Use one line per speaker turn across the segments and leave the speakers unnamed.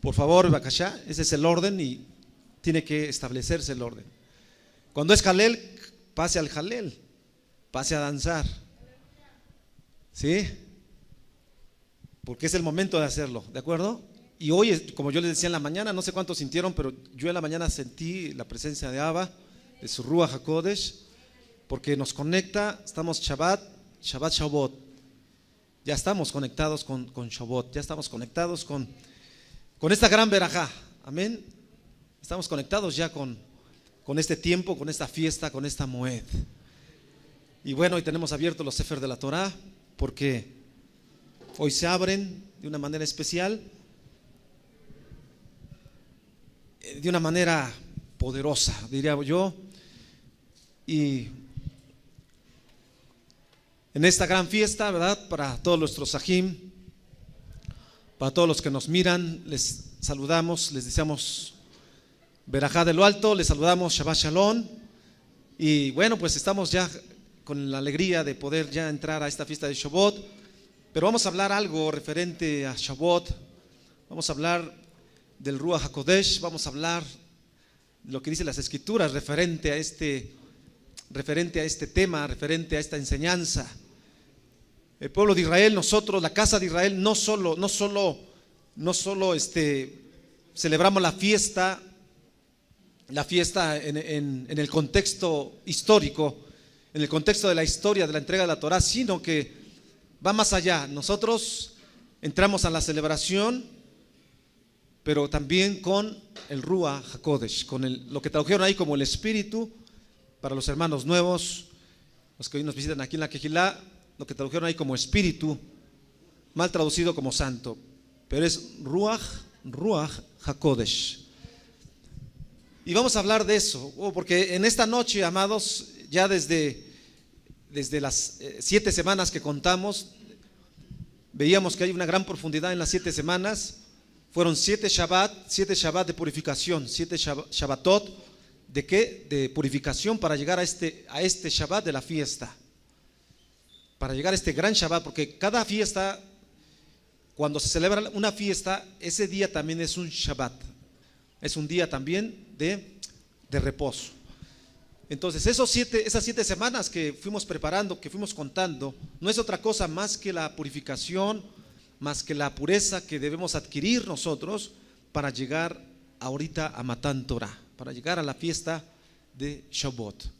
Por favor, Bakashá, ese es el orden y tiene que establecerse el orden. Cuando es Jalel, pase al Jalel, pase a danzar. ¿Sí? Porque es el momento de hacerlo, ¿de acuerdo? Y hoy, como yo les decía en la mañana, no sé cuántos sintieron, pero yo en la mañana sentí la presencia de Abba, de su Ruach HaKodesh, porque nos conecta, estamos Shabbat Shabbat. Ya estamos conectados con Shabbat, ya estamos conectados con esta gran verajá, amén. Estamos conectados ya con este tiempo, con esta fiesta, con esta Moed. Y bueno, hoy tenemos abiertos los Sefer de la Torah, porque hoy se abren de una manera especial, de una manera poderosa, diría yo. Y en esta gran fiesta, ¿verdad? Para todos nuestros Sahim, para todos los que nos miran, les saludamos, les deseamos Berajá de lo alto, les saludamos Shabbat Shalom. Y bueno, pues estamos ya con la alegría de poder ya entrar a esta fiesta de Shavuot. Pero vamos a hablar algo referente a Shavuot. Vamos a hablar del Ruach HaKodesh, vamos a hablar de lo que dicen las Escrituras referente a este tema, referente a esta enseñanza. El pueblo de Israel, nosotros, la casa de Israel, no solo celebramos la fiesta en el contexto histórico, en el contexto de la historia de la entrega de la Torah, sino que va más allá. Nosotros entramos a la celebración, pero también con el Ruach HaKodesh, con lo que tradujeron ahí como el Espíritu, para los hermanos nuevos, los que hoy nos visitan aquí en la Quejilá, lo que tradujeron ahí como Espíritu, mal traducido como Santo, pero es Ruach HaKodesh. Y vamos a hablar de eso, porque en esta noche, amados, ya desde las 7 semanas que contamos, veíamos que hay una gran profundidad en las 7 semanas. Fueron 7 Shabbat de purificación, 7 Shabbatot, ¿de qué? De purificación para llegar a este Shabbat de la fiesta, para llegar a este gran Shabbat, porque cada fiesta, cuando se celebra una fiesta, ese día también es un Shabbat, es un día también de reposo. Entonces esas 7 semanas que fuimos preparando, que fuimos contando, no es otra cosa más que la purificación, más que la pureza que debemos adquirir nosotros para llegar ahorita a Matan Torah, para llegar a la fiesta de Shavuot.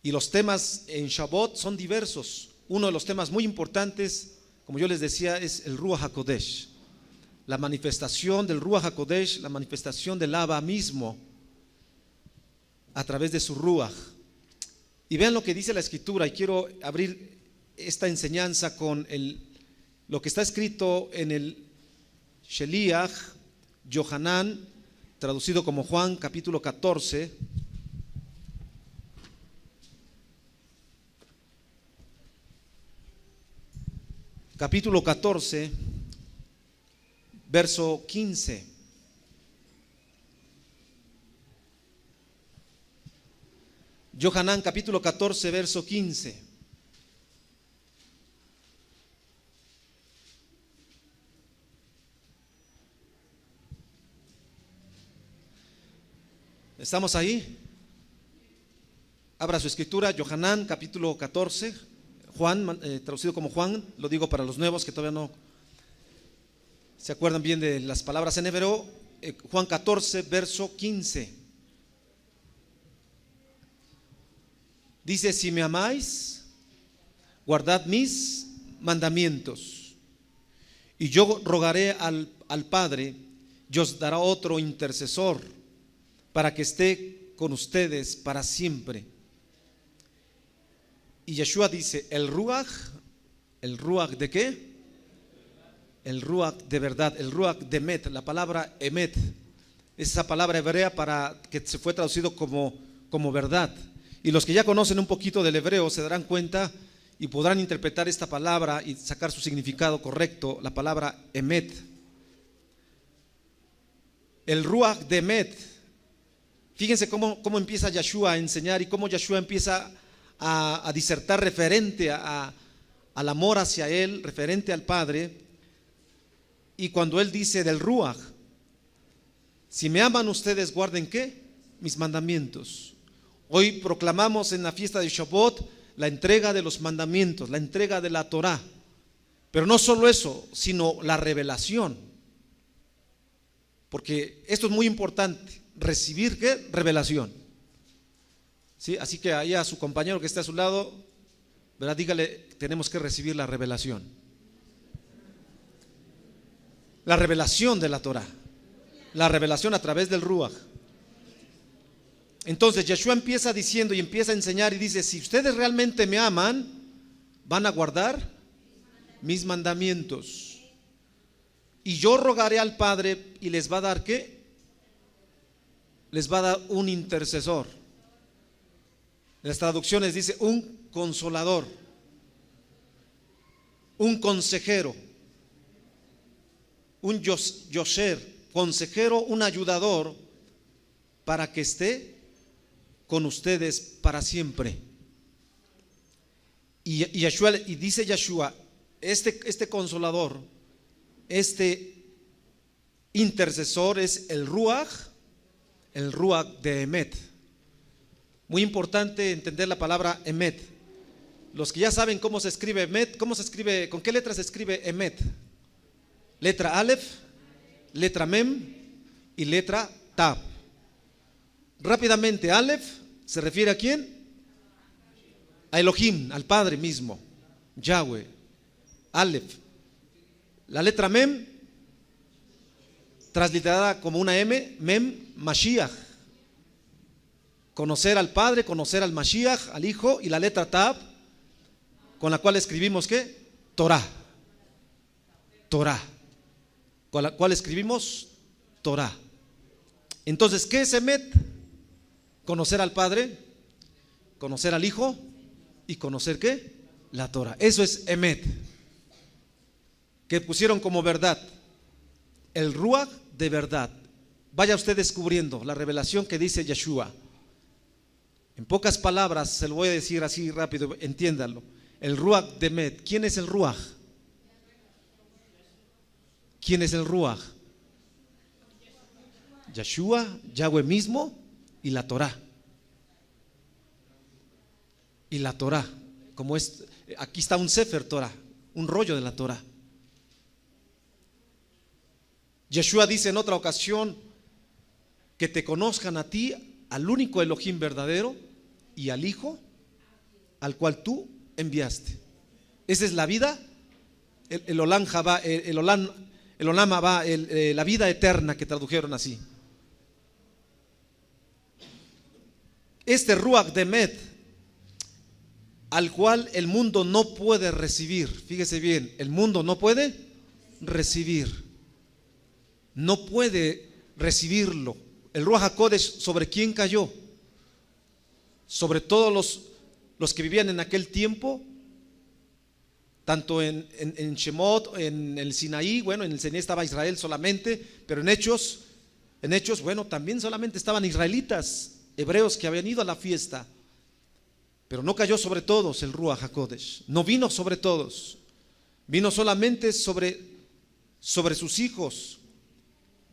Y los temas en Shavuot son diversos. Uno de los temas muy importantes, como yo les decía, es el Ruach HaKodesh, la manifestación del Ruach HaKodesh, la manifestación del Abba mismo a través de su Ruach. Y vean lo que dice la Escritura, y quiero abrir esta enseñanza con lo que está escrito en el Sheliach Yohanan, traducido como Juan, capítulo 14. Capítulo 14, verso 15. Yohanan, capítulo 14, verso 15. ¿Estamos ahí? Abra su escritura, Yohanan, capítulo 14, Juan, traducido como Juan, lo digo para los nuevos que todavía no se acuerdan bien de las palabras en hebreo. Juan 14, verso 15. Dice: si me amáis, guardad mis mandamientos, y yo rogaré al Padre, y os dará otro intercesor, para que esté con ustedes para siempre. Y Yeshua dice: ¿el Ruach de qué? El Ruach de verdad, el Ruach de Emet, la palabra Emet, esa palabra hebrea que se fue traducido como verdad. Y los que ya conocen un poquito del hebreo se darán cuenta y podrán interpretar esta palabra y sacar su significado correcto, la palabra Emet. El Ruach de Emet. Fíjense cómo empieza Yeshua a enseñar y cómo Yeshua empieza a disertar referente al amor hacia Él, referente al Padre. Y cuando Él dice del Ruach, Si me aman ustedes, guarden ¿qué? Mis mandamientos. Hoy proclamamos en la fiesta de Shavuot la entrega de los mandamientos, la entrega de la Torá. Pero no solo eso, sino la revelación. Porque esto es muy importante, recibir ¿qué? Revelación. ¿Sí? Así que ahí a su compañero que está a su lado, ¿verdad? Dígale, tenemos que recibir la revelación. La revelación de la Torá. La revelación a través del Ruach. Entonces Yeshua empieza diciendo y empieza a enseñar y dice: si ustedes realmente me aman, van a guardar mis mandamientos. Y yo rogaré al Padre y les va a dar ¿qué? Les va a dar un intercesor. En las traducciones dice un consolador, un consejero, un yosher, consejero, un ayudador, para que esté con ustedes para siempre. Y dice Yeshua, este consolador, este intercesor es el Ruach de Emet. Muy importante entender la palabra Emet. Los que ya saben cómo se escribe Emet, ¿cómo se escribe? ¿Con qué letra se escribe Emet? Letra Aleph, letra Mem y letra Tab. Rápidamente, Aleph se refiere ¿a quién? A Elohim, al Padre mismo, Yahweh. Aleph. La letra Mem, transliterada como una M, Mem, Mashiach. Conocer al Padre, conocer al Mashiach, al Hijo. Y la letra Tab, con la cual escribimos ¿qué? Torah. Torah. Con la cual escribimos Torah. Entonces, ¿qué es Emet? Conocer al Padre, conocer al Hijo y conocer ¿qué? La Torah. Eso es Emet, que pusieron como verdad. El Ruach de verdad. Vaya usted descubriendo la revelación que dice Yeshua. En pocas palabras se lo voy a decir así rápido, entiéndalo. El Ruach de Emet. ¿Quién es el Ruach? ¿Quién es el Ruach? Yeshua, Yahweh mismo y la Torah. Y la Torah, como es, aquí está un Sefer Torah, un rollo de la Torah. Yeshua dice en otra ocasión: que te conozcan a ti, al único Elohim verdadero, y al Hijo al cual tú enviaste. Esa es la vida, el Olam Haba, la vida eterna, que tradujeron así. Este Ruach de Emet, al cual el mundo no puede recibir. Fíjese bien, el mundo no puede recibir. No puede recibirlo. El Ruach HaKodesh, ¿sobre quién cayó? Sobre todos los que vivían en aquel tiempo, tanto en Shemot, en el Sinaí. Bueno, en el Sinaí estaba Israel solamente, pero en Hechos, bueno, también solamente estaban israelitas, hebreos que habían ido a la fiesta. Pero no cayó sobre todos el Ruach HaKodesh. No vino sobre todos. Vino solamente sobre sus hijos.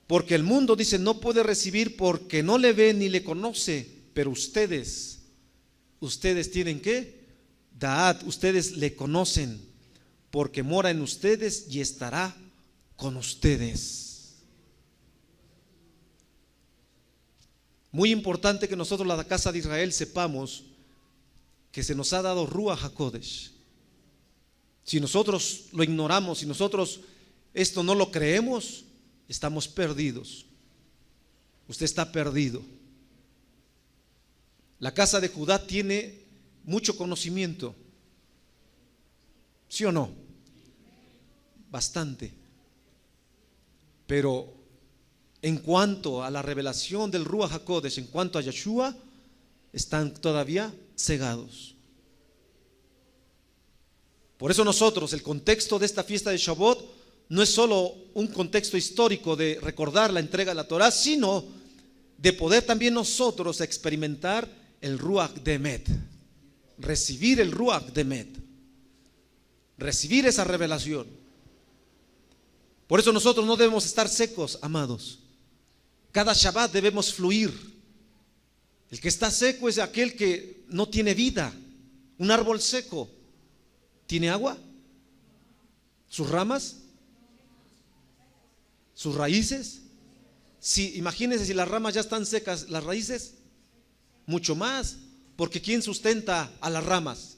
Porque el mundo, dice, no puede recibir porque no le ve ni le conoce. Pero ustedes tienen ¿qué? Da'at, ustedes le conocen, porque mora en ustedes y estará con ustedes. Muy importante que nosotros, la casa de Israel, sepamos que se nos ha dado Ruach HaKodesh. Si nosotros lo ignoramos, si nosotros esto no lo creemos, estamos perdidos. Usted está perdido. La casa de Judá tiene mucho conocimiento, ¿sí o no? Bastante. Pero en cuanto a la revelación del Ruach HaKodesh, en cuanto a Yeshua, están todavía cegados. Por eso nosotros, el contexto de esta fiesta de Shavuot no es solo un contexto histórico de recordar la entrega de la Torah, sino de poder también nosotros experimentar el Ruach de Emet, recibir el Ruach de Emet, recibir esa revelación. Por eso nosotros no debemos estar secos, amados. Cada Shabbat debemos fluir. El que está seco es aquel que no tiene vida. Un árbol seco, ¿tiene agua? ¿Sus ramas? ¿Sus raíces? Si, imagínense si las ramas ya están secas, las raíces, mucho más. Porque ¿quién sustenta a las ramas?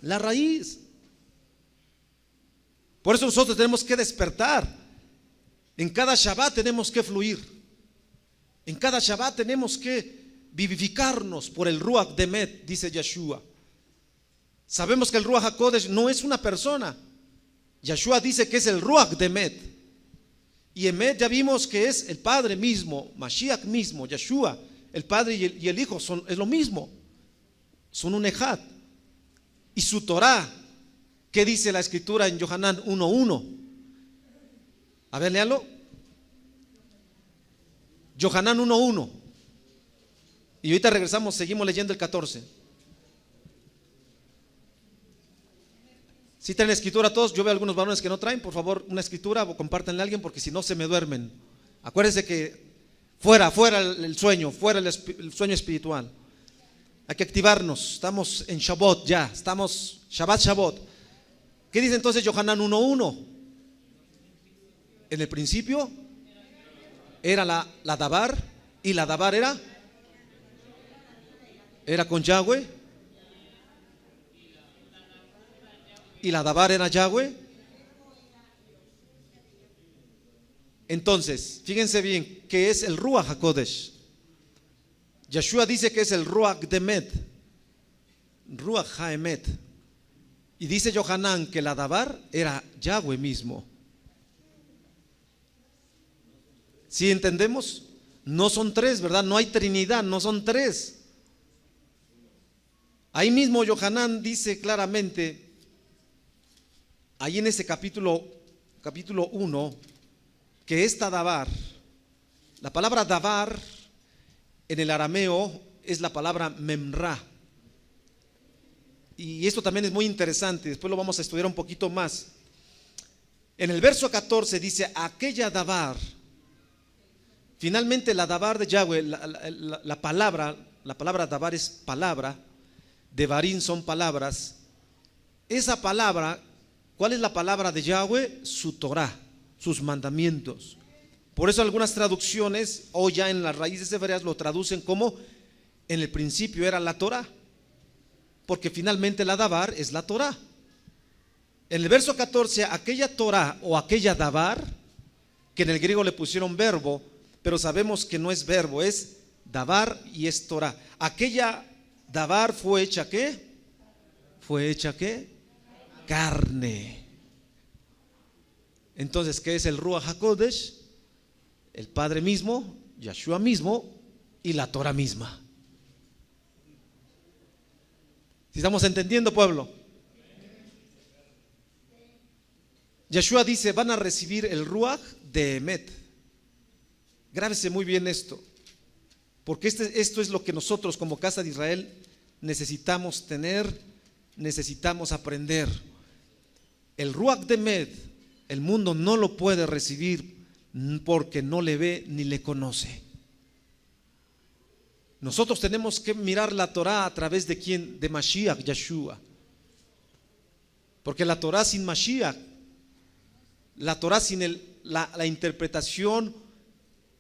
La raíz. Por eso nosotros tenemos que despertar. En cada Shabbat tenemos que fluir. En cada Shabbat tenemos que vivificarnos por el Ruach de Emet, dice Yeshua. Sabemos que el Ruach HaKodesh no es una persona. Yeshua dice que es el Ruach de Emet. Y Emet ya vimos que es el Padre mismo, Mashiach mismo, Yeshua. El Padre y el Hijo es lo mismo. Son un Ejad. Y su Torah, ¿qué dice la Escritura en Yohanan 1:1? A ver, léalo. Yohanan 1:1. Y ahorita regresamos, seguimos leyendo el 14. Si traen escritura todos, yo veo algunos varones que no traen, por favor, una escritura o compártanle a alguien porque si no se me duermen. Acuérdense que fuera el sueño, fuera el sueño espiritual. Hay que activarnos, estamos en Shabbat ya, estamos Shabbat. ¿Qué dice entonces Yohanan 1:1? En el principio era la Dabar, y la Dabar era con Yahweh, y la Dabar era Yahweh. Entonces, fíjense bien, ¿qué es el Ruach HaKodesh? Yeshua dice que es el Ruach de Emet, Ruach HaEmet. Y dice Yohanan que la Dabar era Yahweh mismo. ¿Sí entendemos? No son tres, ¿verdad? No hay Trinidad, no son tres. Ahí mismo Yohanan dice claramente, ahí en ese capítulo 1, que esta Dabar, la palabra Dabar en el arameo es la palabra Memra. Y esto también es muy interesante, después lo vamos a estudiar un poquito más. En el verso 14 dice, aquella Dabar. Finalmente la Dabar de Yahweh, la palabra Dabar es palabra, Devarim son palabras. Esa palabra, ¿cuál es la palabra de Yahweh? Su Torah, sus mandamientos. Por eso algunas traducciones, o ya en las raíces hebreas, lo traducen como en el principio era la Torah, porque finalmente la Dabar es la Torah. En el verso 14, aquella Torah o aquella Dabar, que en el griego le pusieron verbo, pero sabemos que no es verbo, es Dabar y es Torah. Aquella Dabar fue hecha ¿qué? Fue hecha ¿qué? Carne. Entonces, ¿qué es el Ruach HaKodesh? El Padre mismo, Yeshua mismo y la Torah misma. ¿Sí estamos entendiendo, pueblo? Yeshua dice, van a recibir el Ruach de Emet. Grábese muy bien esto, porque esto es lo que nosotros como casa de Israel necesitamos tener, necesitamos aprender. El Ruach de Emet, el mundo no lo puede recibir porque no le ve ni le conoce. Nosotros tenemos que mirar la Torah a través de quién, de Mashiach, Yeshua. Porque la Torah sin Mashiach, la Torah sin la interpretación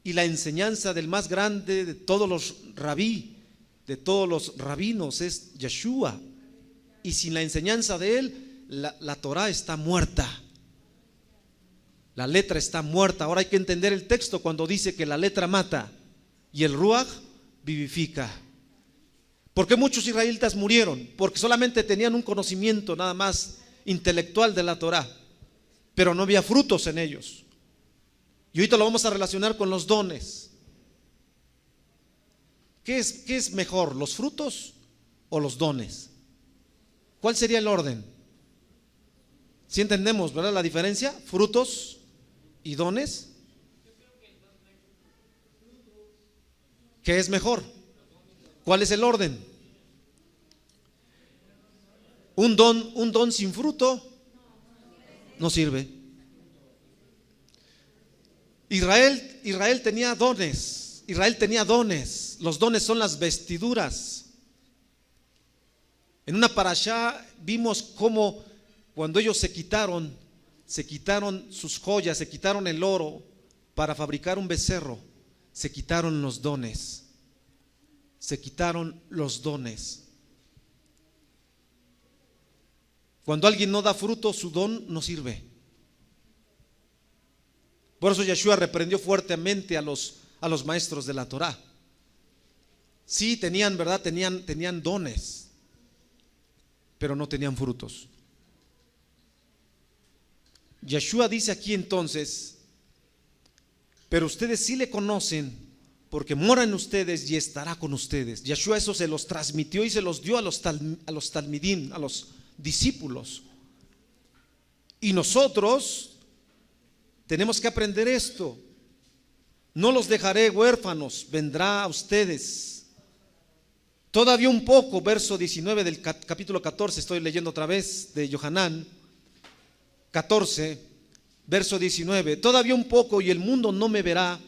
y la enseñanza del más grande de todos los rabí, de todos los rabinos, es Yeshua. Y sin la enseñanza de él, la Torah está muerta. La letra está muerta. Ahora hay que entender el texto cuando dice que la letra mata y el Ruach vivifica. ¿Por qué muchos israelitas murieron? Porque solamente tenían un conocimiento nada más intelectual de la Torah, pero no había frutos en ellos. Y ahorita lo vamos a relacionar con los dones. ¿Qué es mejor, los frutos o los dones? ¿Cuál sería el orden? ¿Sí entendemos, verdad, la diferencia? Frutos y dones. ¿Qué es mejor? ¿Cuál es el orden? Un don sin fruto no sirve. Israel Israel tenía dones. Israel tenía dones. Los dones son las vestiduras. En una parashá vimos cómo cuando ellos se quitaron sus joyas, se quitaron el oro para fabricar un becerro, se quitaron los dones. Se quitaron los dones. Cuando alguien no da fruto, su don no sirve. Por eso Yeshua reprendió fuertemente a los maestros de la Torá. Sí, tenían, ¿verdad? Tenían dones, pero no tenían frutos. Yeshua dice aquí entonces: pero ustedes sí le conocen, porque mora en ustedes y estará con ustedes. Yeshua eso se los transmitió y se los dio a los talmidim, a los discípulos. Y nosotros tenemos que aprender esto. No los dejaré huérfanos, vendrá a ustedes. Todavía un poco, verso 19 del capítulo 14, estoy leyendo otra vez de Yohanan 14, verso 19. Todavía un poco y el mundo no me verá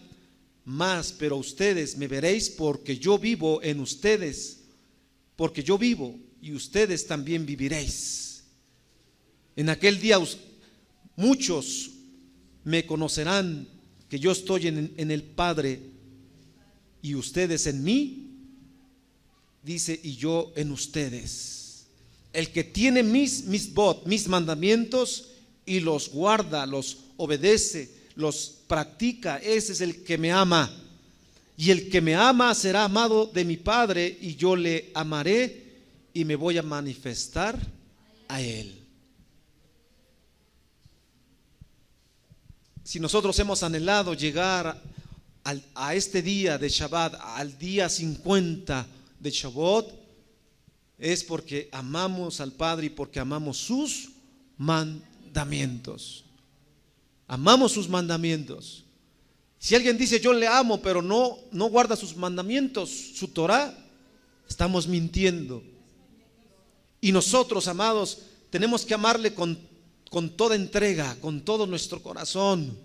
más, pero ustedes me veréis, porque yo vivo en ustedes, porque yo vivo y ustedes también viviréis. En aquel día muchos me conocerán, que yo estoy en el Padre y ustedes en mí, dice, y yo en ustedes. El que tiene mis mandamientos y los guarda, los obedece, los practica, ese es el que me ama. Y el que me ama será amado de mi Padre, y yo le amaré y me voy a manifestar a él. Si nosotros hemos anhelado llegar a este día de Shabbat, al día 50 de Shavuot, es porque amamos al Padre y porque amamos sus mandamientos. Amamos sus mandamientos. Si alguien dice yo le amo, pero no guarda sus mandamientos, su Torah, estamos mintiendo. Y nosotros, amados, tenemos que amarle con toda entrega, con todo nuestro corazón.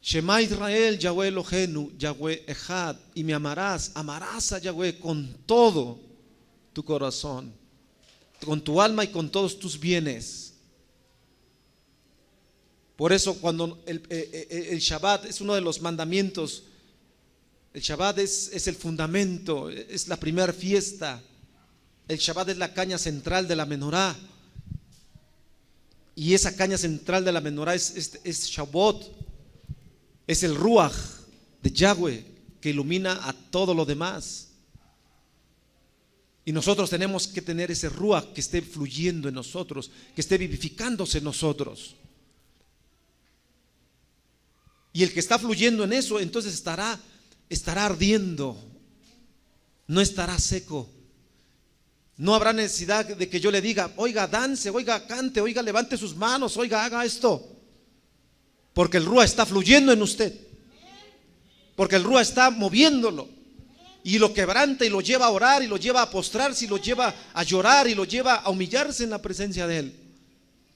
Shema Israel, Yahweh Elohenu, Yahweh Echad. Y me amarás a Yahweh con todo tu corazón, con tu alma y con todos tus bienes. Por eso cuando el Shabbat es uno de los mandamientos, el Shabbat es el fundamento, es la primera fiesta. El Shabbat es la caña central de la menorá. Y esa caña central de la menorá es Shavuot, es el Ruach de Yahweh que ilumina a todo lo demás. Y nosotros tenemos que tener ese Ruach que esté fluyendo en nosotros, que esté vivificándose en nosotros. Y el que está fluyendo en eso, entonces estará ardiendo, no estará seco. No habrá necesidad de que yo le diga, oiga, dance, oiga, cante, oiga, levante sus manos, oiga, haga esto. Porque el Ruach está fluyendo en usted. Porque el Ruach está moviéndolo. Y lo quebranta y lo lleva a orar y lo lleva a postrarse y lo lleva a llorar y lo lleva a humillarse en la presencia de él.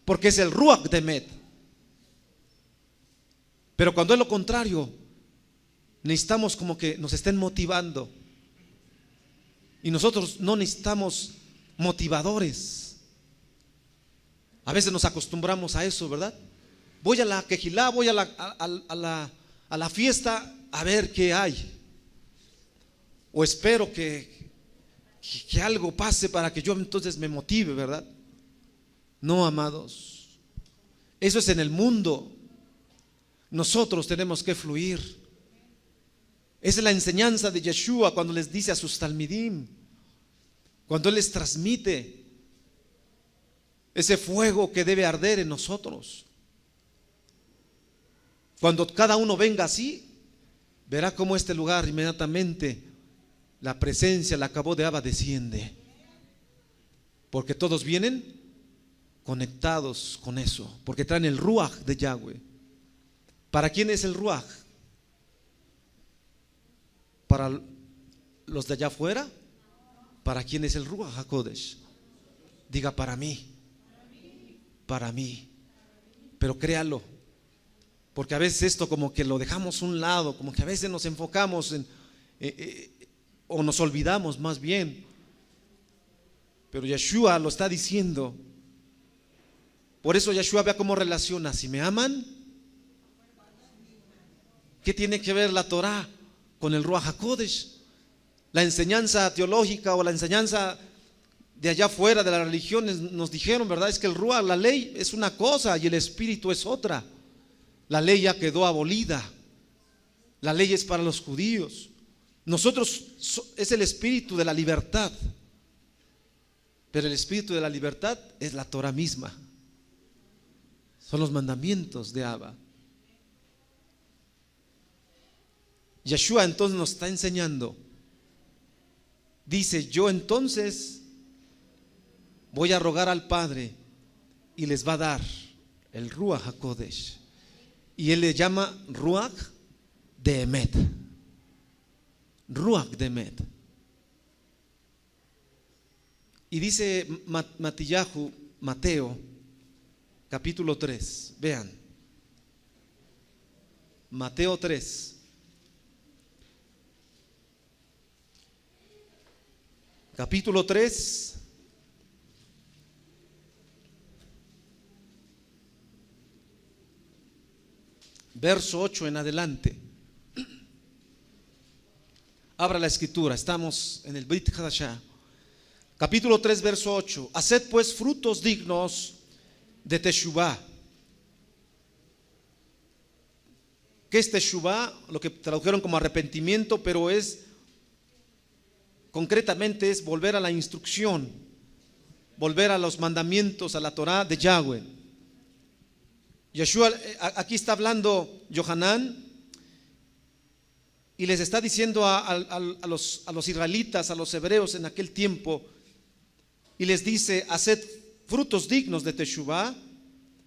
Porque es el Ruach de Emet. Pero cuando es lo contrario, necesitamos como que nos estén motivando. Y nosotros no necesitamos motivadores. A veces nos acostumbramos a eso, ¿verdad? Voy a la quejilá, voy a la fiesta a ver qué hay. O espero que algo pase para que yo entonces me motive, ¿verdad? No, amados. Eso es en el mundo. Nosotros tenemos que fluir. Esa es la enseñanza de Yeshua cuando les dice a sus talmidim, cuando él les transmite ese fuego que debe arder en nosotros. Cuando cada uno venga así, verá cómo este lugar inmediatamente la presencia, la Kabod de Abba desciende. Porque todos vienen conectados con eso, porque traen el Ruach de Yahweh. ¿Para quién es el Ruach? ¿Para los de allá afuera? ¿Para quién es el Ruach HaKodesh? Diga, para mí. Para mí. Pero créalo. porque a veces esto como que lo dejamos a un lado, como que a veces nos enfocamos en, o nos olvidamos más bien. Pero Yeshua lo está diciendo. Por eso Yeshua, vea cómo relaciona: si me aman, ¿qué tiene que ver la Torah con el Ruach HaKodesh? La enseñanza teológica o la enseñanza de allá afuera de las religiones nos dijeron, ¿verdad? Es que el Ruach, la ley, es una cosa y el espíritu es otra. La ley ya quedó abolida. La ley es para los judíos. Nosotros es el espíritu de la libertad. Pero el espíritu de la libertad es la Torah misma. Son los mandamientos de Abba. Yeshua entonces nos está enseñando. Dice: yo entonces voy a rogar al Padre y les va a dar el Ruach HaKodesh. Y él le llama Ruach de Emet. Ruach de Emet. Y dice Matillahu, Mateo, capítulo 3. Vean. Mateo 3. Capítulo 3. Verso 8 en adelante. Abra la escritura, estamos en el Brit Hadashah. Capítulo 3, verso 8. Haced pues frutos dignos de Teshuvah. ¿Qué es Teshuvah? Lo que tradujeron como arrepentimiento, pero concretamente es volver a la instrucción, volver a los mandamientos, a la Torah de Yahweh. Yeshua, aquí está hablando Yohanan y les está diciendo a los israelitas, a los hebreos en aquel tiempo, y les dice: haced frutos dignos de Teshuvah.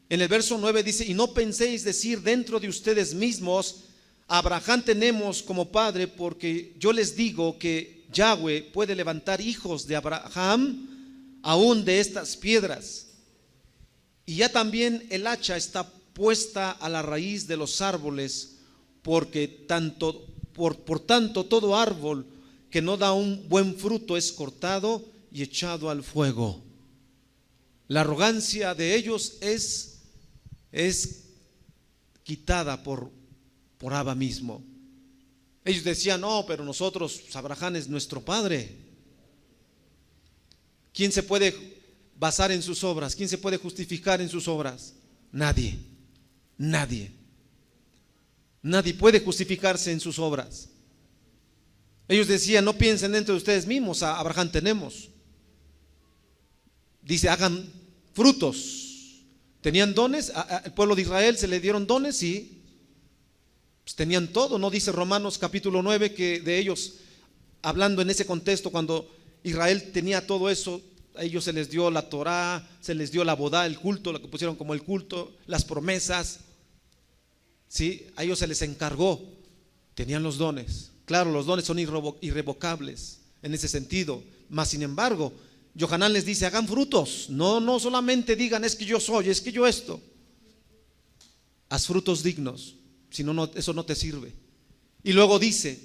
En el verso 9 dice: y no penséis decir dentro de ustedes mismos: Abraham tenemos como padre, porque yo les digo que Yahweh puede levantar hijos de Abraham aún de estas piedras. Y ya también el hacha está puesta a la raíz de los árboles, porque por tanto todo árbol que no da un buen fruto es cortado y echado al fuego. La arrogancia de ellos es quitada por Abba mismo. Ellos decían: no, pero nosotros, Abraham es nuestro padre. ¿Quién se puede basar en sus obras? ¿Quién se puede justificar en sus obras? Nadie. Nadie puede justificarse en sus obras. Ellos decían: no piensen dentro de ustedes mismos, a Abraham tenemos. Dice: hagan frutos. ¿Tenían dones? ¿Al pueblo de Israel se le dieron dones? Sí. Pues tenían todo. ¿No dice Romanos capítulo 9 que de ellos, hablando en ese contexto, cuando Israel tenía todo eso, a ellos se les dio la Torah, se les dio la bodá, el culto, lo que pusieron como el culto, las promesas? ¿Sí? A ellos se les encargó. Tenían los dones. Claro, los dones son irrevocables en ese sentido. Mas sin embargo, Yohanan les dice: hagan frutos. No solamente digan: es que yo soy, es que yo esto. Haz frutos dignos. Si no, eso no te sirve. Y luego dice: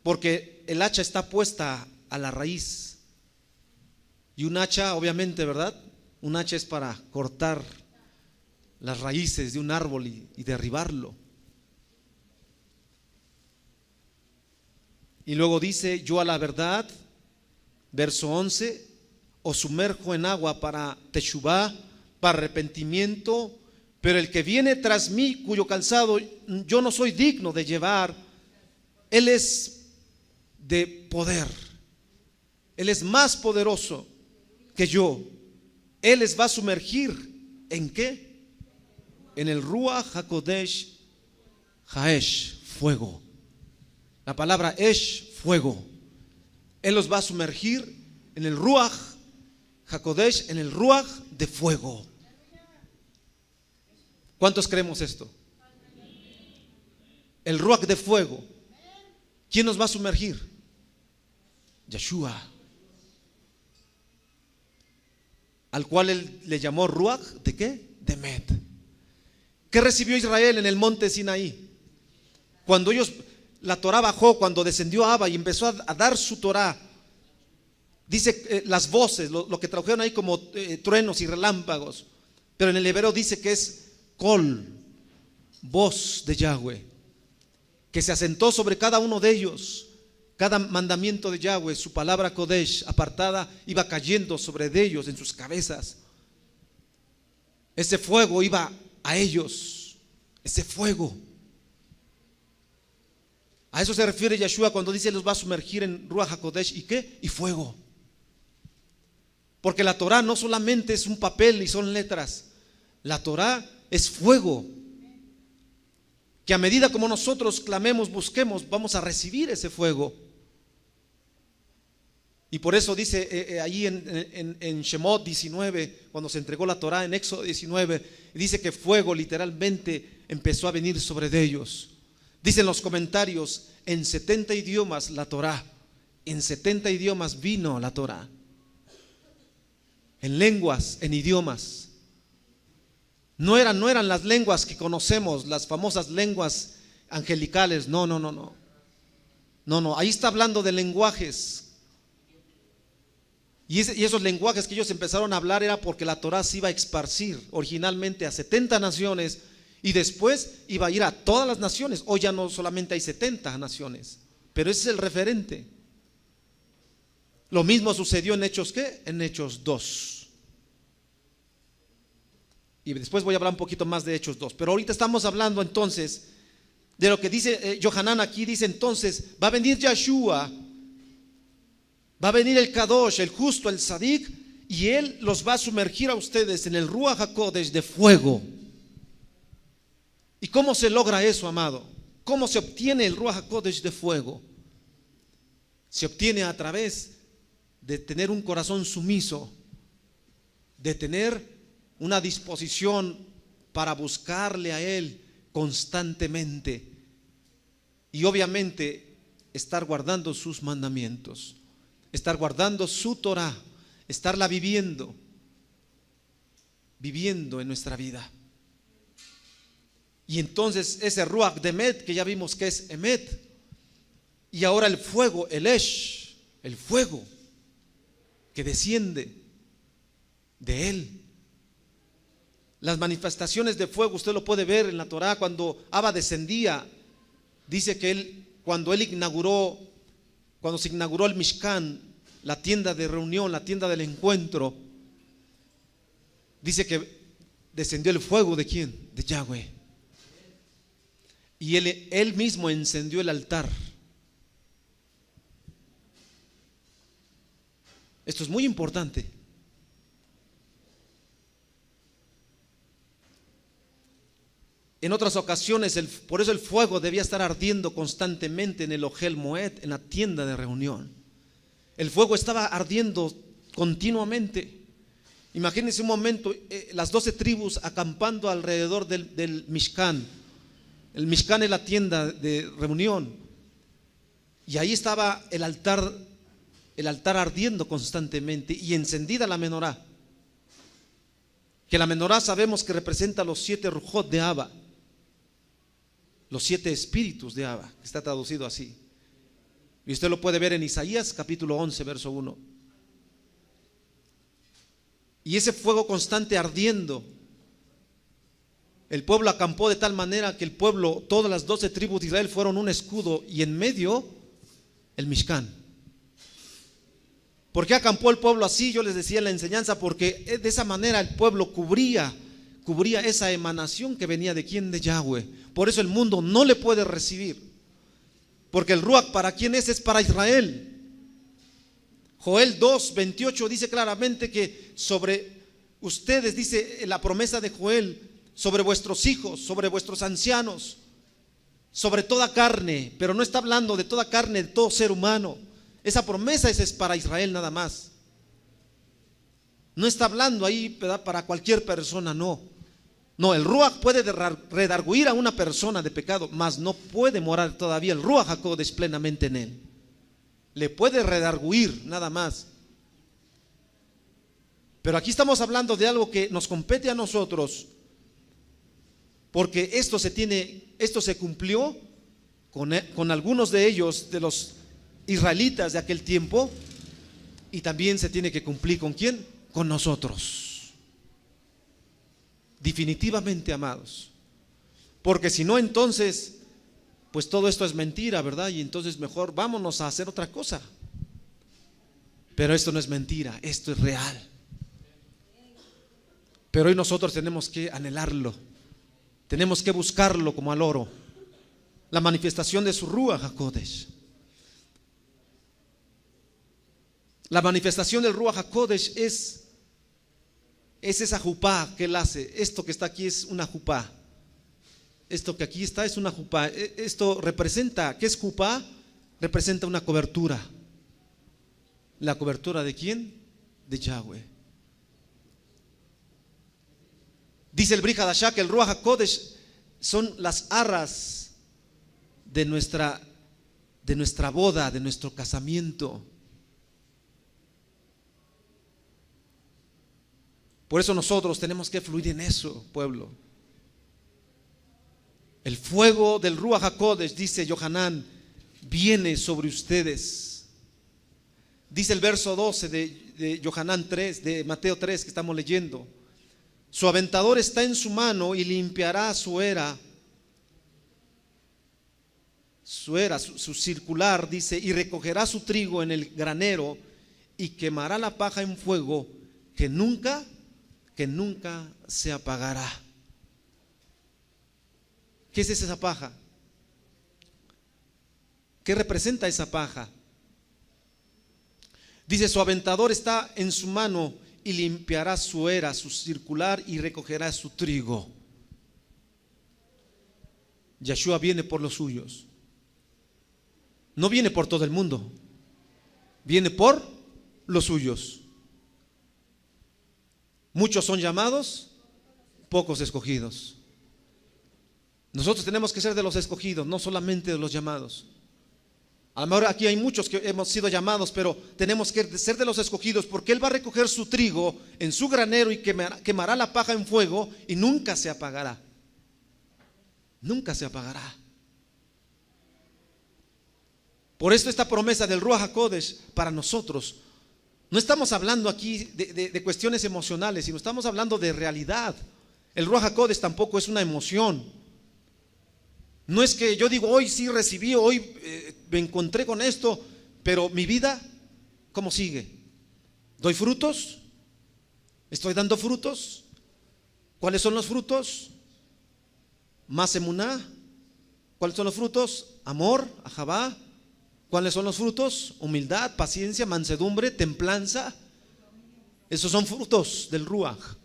porque el hacha está puesta a la raíz. Y un hacha, obviamente, ¿verdad? Un hacha es para cortar las raíces de un árbol y derribarlo. Y luego dice: yo a la verdad, verso 11, os sumerjo en agua para Teshuvah, para arrepentimiento, pero el que viene tras mí, cuyo calzado yo no soy digno de llevar, él es de poder, él es más poderoso que yo. Él les va a sumergir ¿en qué? En el Ruach HaKodesh Haesh, fuego. La palabra Esh, fuego. Él los va a sumergir en el Ruach HaKodesh, en el Ruach de fuego. ¿Cuántos creemos esto? El Ruach de fuego. ¿Quién nos va a sumergir? Yeshua, al cual él le llamó Ruach, ¿de qué? De Emet. ¿Qué recibió Israel en el monte Sinaí? Cuando la Torá bajó, cuando descendió Abba y empezó a dar su Torá, dice las voces, lo que tradujeron ahí como truenos y relámpagos, pero en el hebreo dice que es Kol, voz de Yahweh, que se asentó sobre cada uno de ellos. Cada mandamiento de Yahweh, su palabra Kodesh apartada, iba cayendo sobre de ellos en sus cabezas. Ese fuego iba a ellos, ese fuego. A eso se refiere Yeshua cuando dice los va a sumergir en Ruach HaKodesh. ¿Y qué? Y fuego. Porque la Torah no solamente es un papel y son letras. La Torah es fuego. Que a medida como nosotros clamemos, busquemos, vamos a recibir ese fuego. Y por eso dice allí en Shemot 19, cuando se entregó la Torah en Éxodo 19, dice que fuego literalmente empezó a venir sobre de ellos. Dicen los comentarios, en 70 idiomas la Torah, en 70 idiomas vino la Torah. En lenguas, en idiomas. No eran las lenguas que conocemos, las famosas lenguas angelicales, no. No, ahí está hablando de lenguajes. Y esos lenguajes que ellos empezaron a hablar era porque la Torah se iba a esparcir originalmente a 70 naciones y después iba a ir a todas las naciones. Hoy ya no solamente hay 70 naciones, pero ese es el referente. Lo mismo sucedió en Hechos, ¿qué? En Hechos 2. Y después voy a hablar un poquito más de Hechos 2. Pero ahorita estamos hablando entonces de lo que dice Yohanan aquí. Dice entonces, va a venir Yeshua, va a venir el Kadosh, el justo, el Sadik, y Él los va a sumergir a ustedes en el Ruach HaKodesh de fuego. ¿Y cómo se logra eso, amado? ¿Cómo se obtiene el Ruach HaKodesh de fuego? Se obtiene a través de tener un corazón sumiso, de tener una disposición para buscarle a Él constantemente y obviamente estar guardando sus mandamientos. Estar guardando su Torah, estarla viviendo en nuestra vida. Y entonces ese Ruach de Emet, que ya vimos que es Emet, y ahora el fuego, el Esh, el fuego que desciende de Él. Las manifestaciones de fuego, usted lo puede ver en la Torah, cuando Abba descendía, dice que cuando se inauguró el Mishkan, la tienda de reunión, la tienda del encuentro, dice que descendió el fuego ¿de quién? De Yahweh. Y él mismo encendió el altar. Esto es muy importante. En otras ocasiones, por eso el fuego debía estar ardiendo constantemente en el Ohel Moed, en la tienda de reunión. El fuego estaba ardiendo continuamente. Imagínense un momento, las 12 tribus acampando alrededor del Mishkan. El Mishkan es la tienda de reunión. Y ahí estaba el altar ardiendo constantemente y encendida la menorá. Que la menorá sabemos que representa los 7 rujot de Abba. Los 7 espíritus de Abba, que está traducido así. Y usted lo puede ver en Isaías capítulo 11, verso 1. Y ese fuego constante ardiendo, el pueblo acampó de tal manera que el pueblo, todas las 12 tribus de Israel fueron un escudo y en medio el Mishkan. ¿Por qué acampó el pueblo así? Yo les decía en la enseñanza, porque de esa manera el pueblo cubría esa emanación que venía de quién, de Yahweh. Por eso el mundo no le puede recibir. Porque el Ruach, ¿para quién es? Es para Israel. Joel 2:28 dice claramente que sobre ustedes, dice la promesa de Joel, sobre vuestros hijos, sobre vuestros ancianos, sobre toda carne, pero no está hablando de toda carne, de todo ser humano. Esa promesa es para Israel nada más. No está hablando ahí, ¿verdad?, para cualquier persona, no. No, el Ruach puede redarguir a una persona de pecado, mas no puede morar todavía el Ruach HaKodesh plenamente en él. Le puede redarguir nada más. Pero aquí estamos hablando de algo que nos compete a nosotros, porque esto se cumplió con algunos de ellos, de los israelitas de aquel tiempo, y también se tiene que cumplir ¿con quién? Con nosotros. Definitivamente, amados. Porque si no, entonces, pues todo esto es mentira, ¿verdad? Y entonces mejor vámonos a hacer otra cosa. Pero esto no es mentira, esto es real. Pero hoy nosotros tenemos que anhelarlo, tenemos que buscarlo como al oro, la manifestación de su Ruach HaKodesh. La manifestación del Ruach HaKodesh es esa jupá que él hace. Esto que está aquí es una jupá. Esto que aquí está es una jupá. Esto representa, ¿qué es jupá? Representa una cobertura. ¿La cobertura de quién? De Yahweh. Dice el Brit Hadashah que el Ruach HaKodesh son las arras de nuestra boda, de nuestro casamiento. Por eso nosotros tenemos que fluir en eso, pueblo. El fuego del Ruach HaKodesh, dice Yohanan, viene sobre ustedes. Dice el verso 12 de Yohanan 3, de Mateo 3 que estamos leyendo. Su aventador está en su mano y limpiará su era, su circular, dice, y recogerá su trigo en el granero y quemará la paja en fuego que nunca se apagará. ¿Qué es esa paja? ¿Qué representa esa paja? Dice, su aventador está en su mano y limpiará su era, su circular, y recogerá su trigo. Yeshua viene por los suyos. No viene por todo el mundo, viene por los suyos. Muchos son llamados, pocos escogidos. Nosotros tenemos que ser de los escogidos, no solamente de los llamados. A lo mejor aquí hay muchos que hemos sido llamados, pero tenemos que ser de los escogidos, porque Él va a recoger su trigo en su granero y quemará la paja en fuego y nunca se apagará. Nunca se apagará. Por esto esta promesa del Ruach HaKodesh para nosotros, no estamos hablando aquí de cuestiones emocionales, sino estamos hablando de realidad. El Ruach HaKodesh tampoco es una emoción. No es que yo digo, hoy sí recibí, hoy me encontré con esto, pero mi vida, ¿cómo sigue? ¿Doy frutos? ¿Estoy dando frutos? ¿Cuáles son los frutos? Más emuná. ¿Cuáles son los frutos? Amor, ahabá. ¿Cuáles son los frutos? Humildad, paciencia, mansedumbre, templanza. Esos son frutos del Ruach.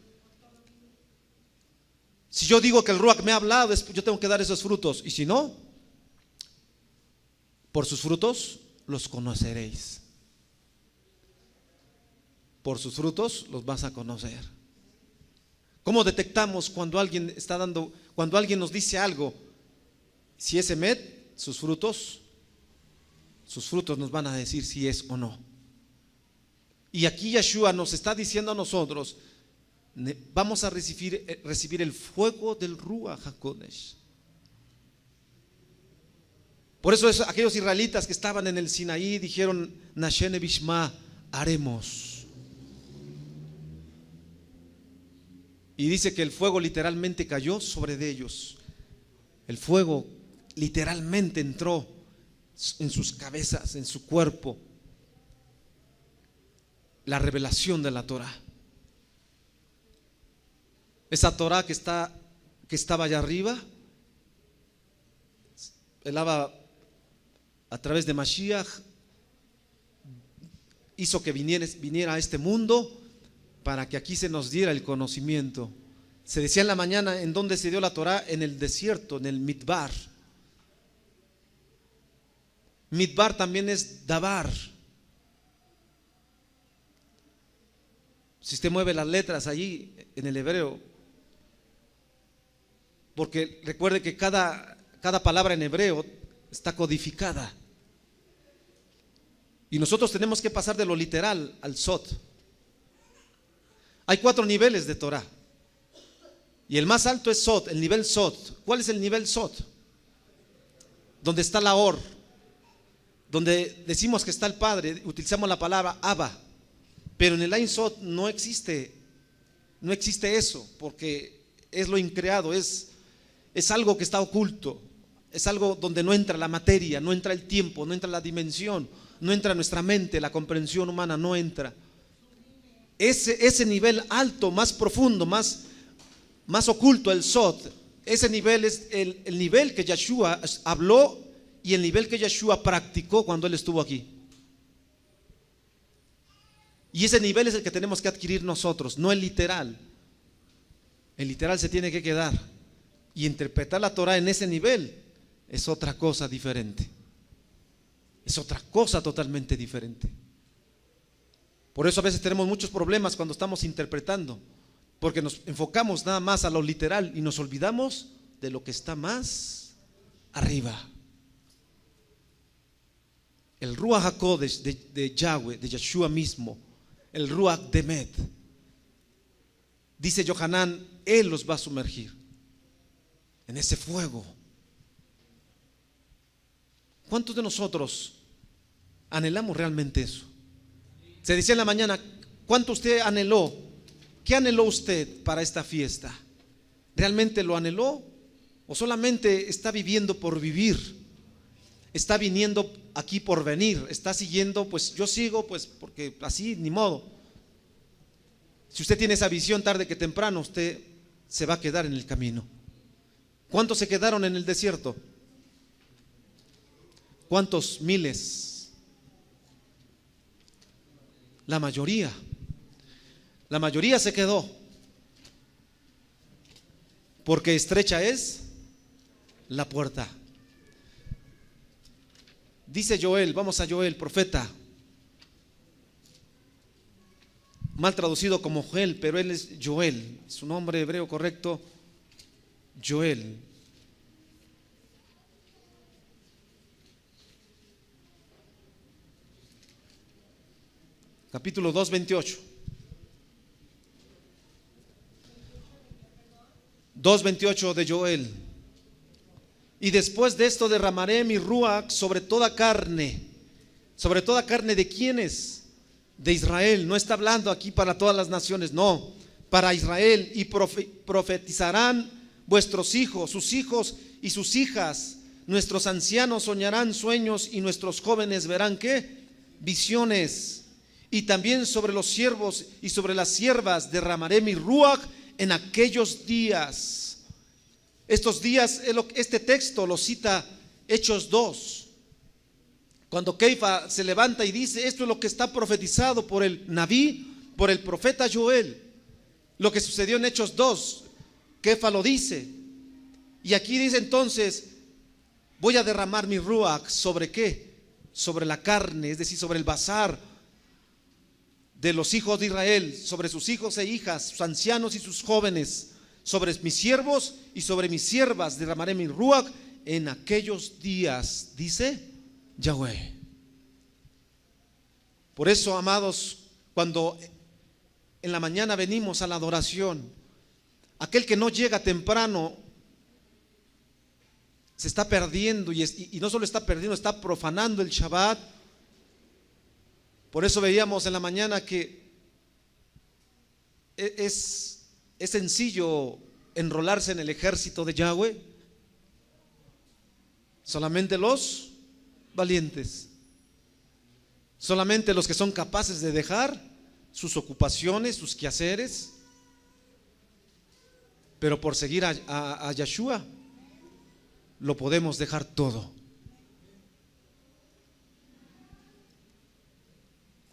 Si yo digo que el Ruach me ha hablado, yo tengo que dar esos frutos. Y si no, por sus frutos los conoceréis. Por sus frutos los vas a conocer. ¿Cómo detectamos cuando alguien cuando alguien nos dice algo? Si es emet, sus frutos nos van a decir si es o no. Y aquí Yeshua nos está diciendo a nosotros, vamos a recibir el fuego del Ruach HaKodesh. Por eso aquellos israelitas que estaban en el Sinaí dijeron, Nashene Bishma, haremos. Y dice que el fuego literalmente cayó sobre de ellos. El fuego literalmente entró en sus cabezas, en su cuerpo. La revelación de la Torah. Esa Torah que estaba allá arriba, a través de Mashiach, hizo que viniera a este mundo para que aquí se nos diera el conocimiento. Se decía en la mañana, ¿en dónde se dio la Torah? En el desierto, en el Midbar. Midbar también es Dabar. Si usted mueve las letras allí en el hebreo, porque recuerde que cada palabra en hebreo está codificada. Y nosotros tenemos que pasar de lo literal al sot. Hay 4 niveles de Torah. Y el más alto es Sod, el nivel Sod. ¿Cuál es el nivel Sod? Donde está la Or, donde decimos que está el Padre, utilizamos la palabra Abba, pero en el Ein Sod no existe eso, porque es lo increado, es algo que está oculto, es algo donde no entra la materia, no entra el tiempo, no entra la dimensión, no entra nuestra mente, la comprensión humana no entra. Ese nivel alto, más profundo, más oculto, el Sod, ese nivel es el nivel que Yeshua habló y el nivel que Yeshua practicó cuando Él estuvo aquí. Y ese nivel es el que tenemos que adquirir nosotros, no el literal. El literal se tiene que quedar. Y interpretar la Torah en ese nivel es otra cosa diferente. Es otra cosa totalmente diferente. Por eso a veces tenemos muchos problemas cuando estamos interpretando, porque nos enfocamos nada más a lo literal y nos olvidamos de lo que está más arriba. El Ruach HaKodesh de Yahweh, de Yeshua mismo, el Ruach Demet, dice Yohanan, Él los va a sumergir en ese fuego. ¿Cuántos de nosotros anhelamos realmente eso? Se decía en la mañana, ¿cuánto usted anheló? ¿Qué anheló usted para esta fiesta? ¿Realmente lo anheló? ¿O solamente está viviendo por vivir? ¿Está viniendo aquí por venir? ¿Está siguiendo? Pues yo sigo, pues porque así, ni modo. Si usted tiene esa visión, tarde que temprano usted se va a quedar en el camino. ¿Cuántos se quedaron en el desierto? ¿Cuántos miles? La mayoría se quedó, porque estrecha es la puerta. Dice Joel, vamos a Joel, profeta, mal traducido como Joel, pero él es Joel, su nombre hebreo correcto, Joel. Capítulo 2, 28. 2:28 de Joel. Y después de esto derramaré mi ruach sobre toda carne. ¿Sobre toda carne de quiénes? De Israel. No está hablando aquí para todas las naciones, no, para Israel. Y profetizarán vuestros hijos, sus hijos y sus hijas. Nuestros ancianos soñarán sueños y nuestros jóvenes verán ¿qué? Visiones. Y también sobre los siervos y sobre las siervas derramaré mi ruach en aquellos días. Estos días, este texto lo cita Hechos 2. Cuando Keifa se levanta y dice, esto es lo que está profetizado por el Naví, por el profeta Joel. Lo que sucedió en Hechos 2, Keifa lo dice. Y aquí dice entonces, voy a derramar mi ruach sobre ¿qué? Sobre la carne, es decir, sobre el bazar de los hijos de Israel, sobre sus hijos e hijas, sus ancianos y sus jóvenes, sobre mis siervos y sobre mis siervas derramaré mi ruach en aquellos días, dice Yahweh. Por eso, amados, cuando en la mañana venimos a la adoración, aquel que no llega temprano se está perdiendo y no solo está perdiendo, está profanando el Shabbat. Por eso veíamos en la mañana que es sencillo enrolarse en el ejército de Yahweh. Solamente los valientes, solamente los que son capaces de dejar sus ocupaciones, sus quehaceres, pero por seguir a Yeshua lo podemos dejar todo.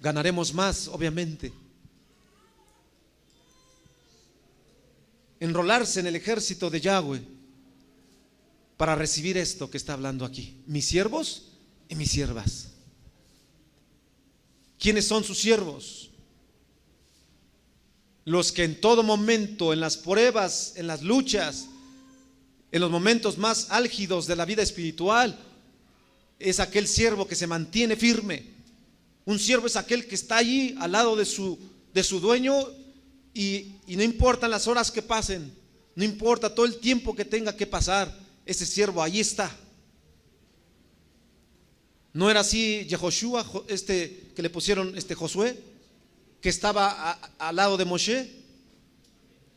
Ganaremos más, obviamente. Enrolarse en el ejército de Yahweh para recibir esto que está hablando aquí. Mis siervos y mis siervas. ¿Quiénes son sus siervos? Los que en todo momento, en las pruebas, en las luchas, en los momentos más álgidos de la vida espiritual, es aquel siervo que se mantiene firme. Un siervo es aquel que está allí al lado de su dueño y no importan las horas que pasen, No importa todo el tiempo que tenga que pasar, ese siervo ahí está. ¿No era así Yehoshua, que le pusieron Josué, que estaba al lado de Moshe?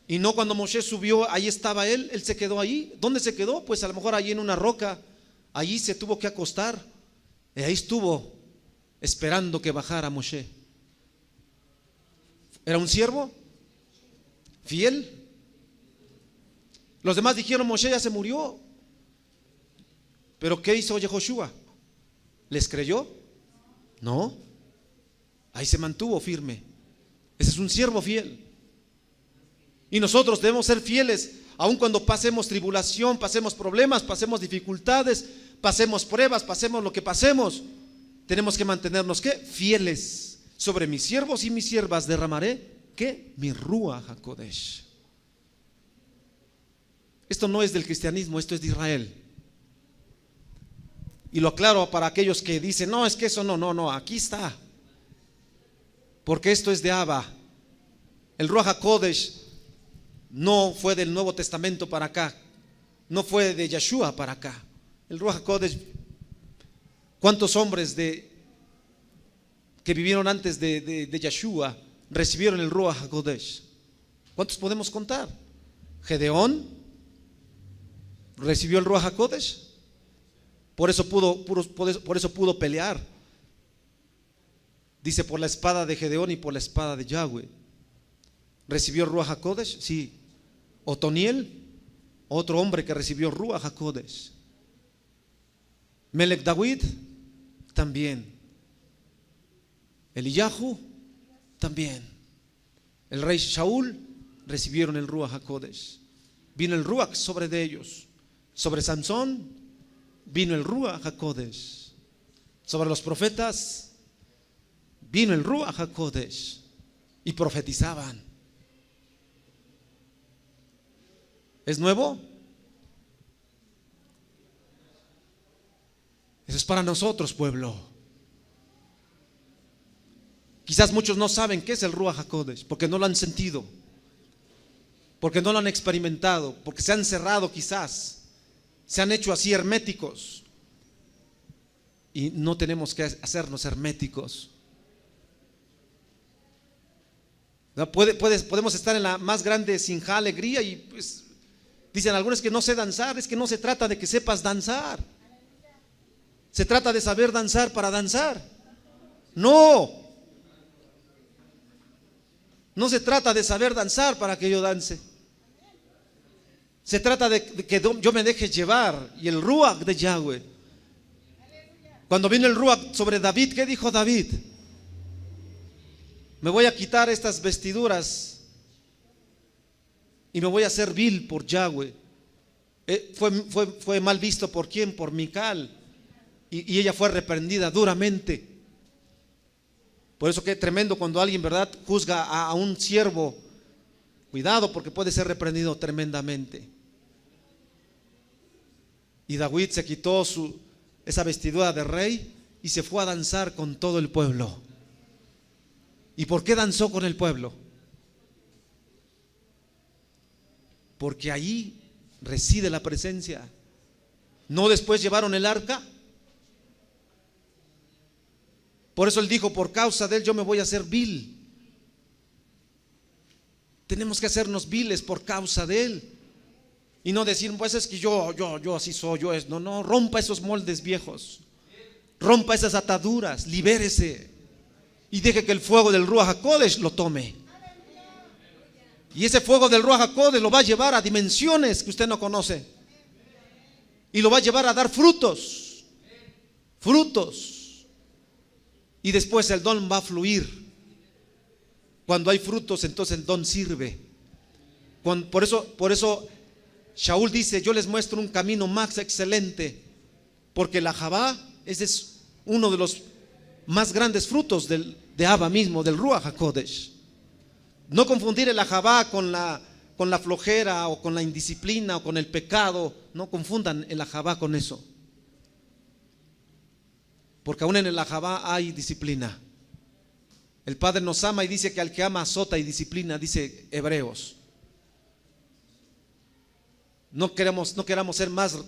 Y no, cuando Moshe subió, ahí estaba él se quedó ahí. ¿Dónde se quedó? Pues a lo mejor allí en una roca. Allí se tuvo que acostar. Y ahí estuvo esperando que bajara Moshe. ¿Era un siervo fiel? Los demás dijeron: Moshe ya se murió. ¿Pero qué hizo Yehoshua? ¿Les creyó? No. Ahí se mantuvo firme. Ese es un siervo fiel. Y nosotros debemos ser fieles, aun cuando pasemos tribulación, pasemos problemas, pasemos dificultades, pasemos pruebas, pasemos lo que pasemos. Tenemos que mantenernos, ¿qué? Fieles. Sobre mis siervos y mis siervas derramaré, ¿qué? Mi Ruach HaKodesh. Esto no es del cristianismo, esto es de Israel. Y lo aclaro para aquellos que dicen: no, es que eso no, aquí está. Porque esto es de Abba. El Ruach HaKodesh no fue del Nuevo Testamento para acá, no fue de Yeshua para acá. El Ruach HaKodesh, ¿cuántos hombres que vivieron antes de Yeshua recibieron el Ruach HaKodesh? ¿Cuántos podemos contar? Gedeón recibió el Ruach HaKodesh, por eso pudo pelear. Dice: por la espada de Gedeón y por la espada de Yahweh. ¿Recibió Ruach HaKodesh? Sí. Otoniel, otro hombre que recibió Ruach HaKodesh. Melech David, también. Eliyahu, también. El rey Shaul recibieron el Ruach HaKodesh. Vino el Ruach sobre de ellos. Sobre Sansón vino el Ruach HaKodesh. Sobre los profetas vino el Ruach HaKodesh y profetizaban. ¿Es nuevo? Eso es para nosotros, pueblo. Quizás muchos no saben qué es el Ruach HaKodesh, porque no lo han sentido, porque no lo han experimentado, porque se han cerrado, quizás se han hecho así herméticos. Y no tenemos que hacernos herméticos. Podemos estar en la más grande sinja alegría y pues dicen algunos que no sé danzar. Es que no se trata de que sepas danzar, se trata de saber danzar para danzar. No se trata de saber danzar para que yo dance. Se trata de que yo me deje llevar. Y el Ruach de Yahweh, cuando vino el Ruach sobre David, ¿qué dijo David? Me voy a quitar estas vestiduras y me voy a hacer vil por Yahweh. Fue mal visto ¿por quién? Por Mical. Y ella fue reprendida duramente. Por eso que tremendo cuando alguien, ¿verdad?, juzga a un siervo. Cuidado, porque puede ser reprendido tremendamente. Y David se quitó esa vestidura de rey y se fue a danzar con todo el pueblo. ¿Y por qué danzó con el pueblo? Porque allí reside la presencia. ¿No después llevaron el arca? Por eso él dijo: por causa de él yo me voy a hacer vil. Tenemos que hacernos viles por causa de él. Y no decir: pues es que yo así soy, yo es. No, rompa esos moldes viejos. Rompa esas ataduras, libérese. Y deje que el fuego del Ruach HaKodesh lo tome. Y ese fuego del Ruach HaKodesh lo va a llevar a dimensiones que usted no conoce. Y lo va a llevar a dar frutos. Frutos. Y después el don va a fluir. Cuando hay frutos, entonces el don sirve. Por eso Shaul dice: yo les muestro un camino más excelente. Porque la Javá, ese es uno de los más grandes frutos de Abba mismo, del Ruach HaKodesh. No confundir el Ahabá con la flojera o con la indisciplina o con el pecado. No confundan el Ahabá con eso, porque aún en el Ahabá hay disciplina. El Padre nos ama y dice que al que ama azota y disciplina, dice Hebreos. No queramos ser más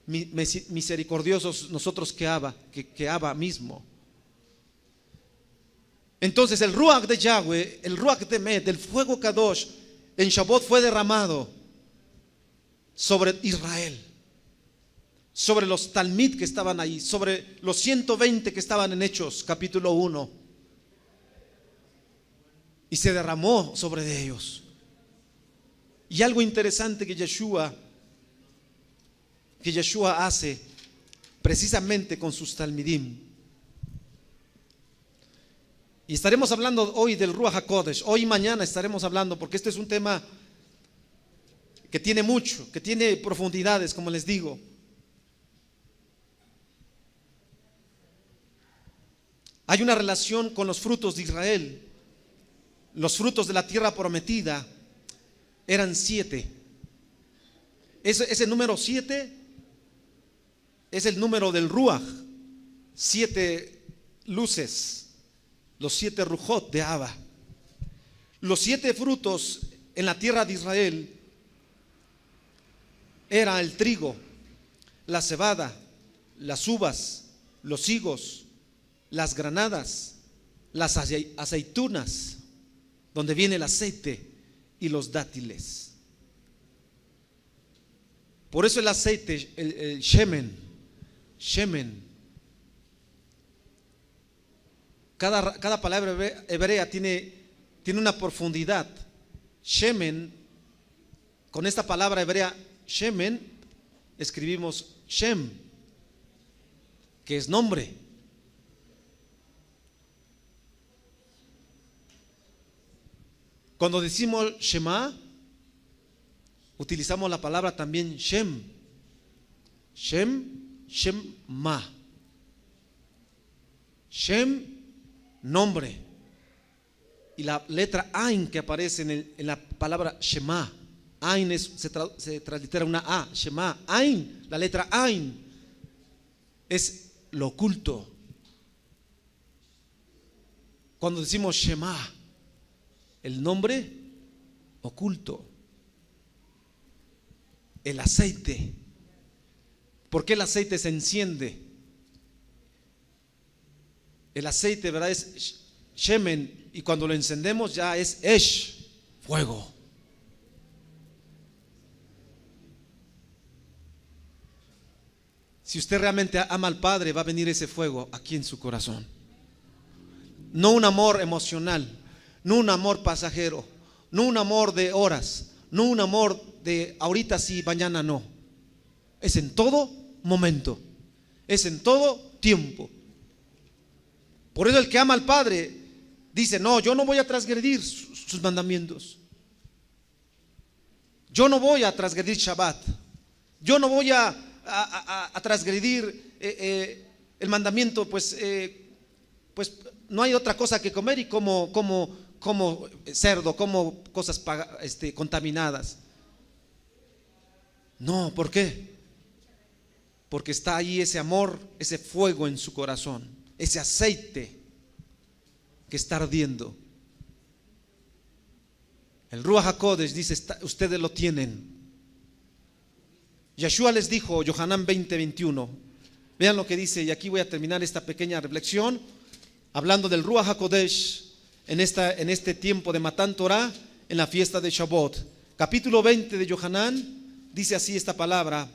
misericordiosos nosotros que Abba mismo. Entonces el Ruach de Yahweh, el Ruach de Med, el fuego Kadosh, en Shavuot fue derramado sobre Israel, sobre los Talmid que estaban ahí, sobre los 120 que estaban en Hechos capítulo 1, y se derramó sobre ellos. Y algo interesante que Yeshua hace precisamente con sus Talmidim. Y estaremos hablando hoy del Ruach HaKodesh. Hoy y mañana estaremos hablando, porque este es un tema que tiene mucho, que tiene profundidades, como les digo. Hay una relación con los frutos de Israel. Los frutos de la tierra prometida eran 7. Ese número 7 es el número del Ruach. 7 luces. Los 7 Rujot de Abba. Los 7 frutos en la tierra de Israel era el trigo, la cebada, las uvas, los higos, las granadas, las aceitunas, donde viene el aceite, y los dátiles. Por eso el aceite, el shemen. Cada palabra hebrea tiene una profundidad. Shemen, con esta palabra hebrea shemen, escribimos Shem, que es nombre. Cuando decimos Shema, utilizamos la palabra también Shem. Shema. Shem, nombre. Y la letra Ain que aparece en la palabra Shema. Ain se translitera una A. Shema. Ain, la letra Ain, es lo oculto. Cuando decimos Shema, el nombre oculto. El aceite. ¿Por qué el aceite se enciende? El aceite, ¿verdad? Es shemen, y cuando lo encendemos ya es esh, fuego. Si usted realmente ama al Padre, va a venir ese fuego aquí en su corazón. No un amor emocional, no un amor pasajero, no un amor de horas, no un amor de ahorita sí, mañana no. Es en todo momento, es en todo tiempo. Por eso el que ama al Padre dice: no, yo no voy a transgredir sus mandamientos. Yo no voy a transgredir Shabbat. Yo no voy a transgredir el mandamiento, pues no hay otra cosa que comer, y como cerdo, como cosas contaminadas. No, ¿por qué? Porque está ahí ese amor, ese fuego en su corazón, ese aceite que está ardiendo. El Ruach HaKodesh dice: ustedes lo tienen. Yeshua les dijo, Yohanan 20:21. Vean lo que dice, y aquí voy a terminar esta pequeña reflexión hablando del Ruach HaKodesh en este tiempo de Matan Torah, en la fiesta de Shavuot. Capítulo 20 de Yohanan, dice así esta palabra: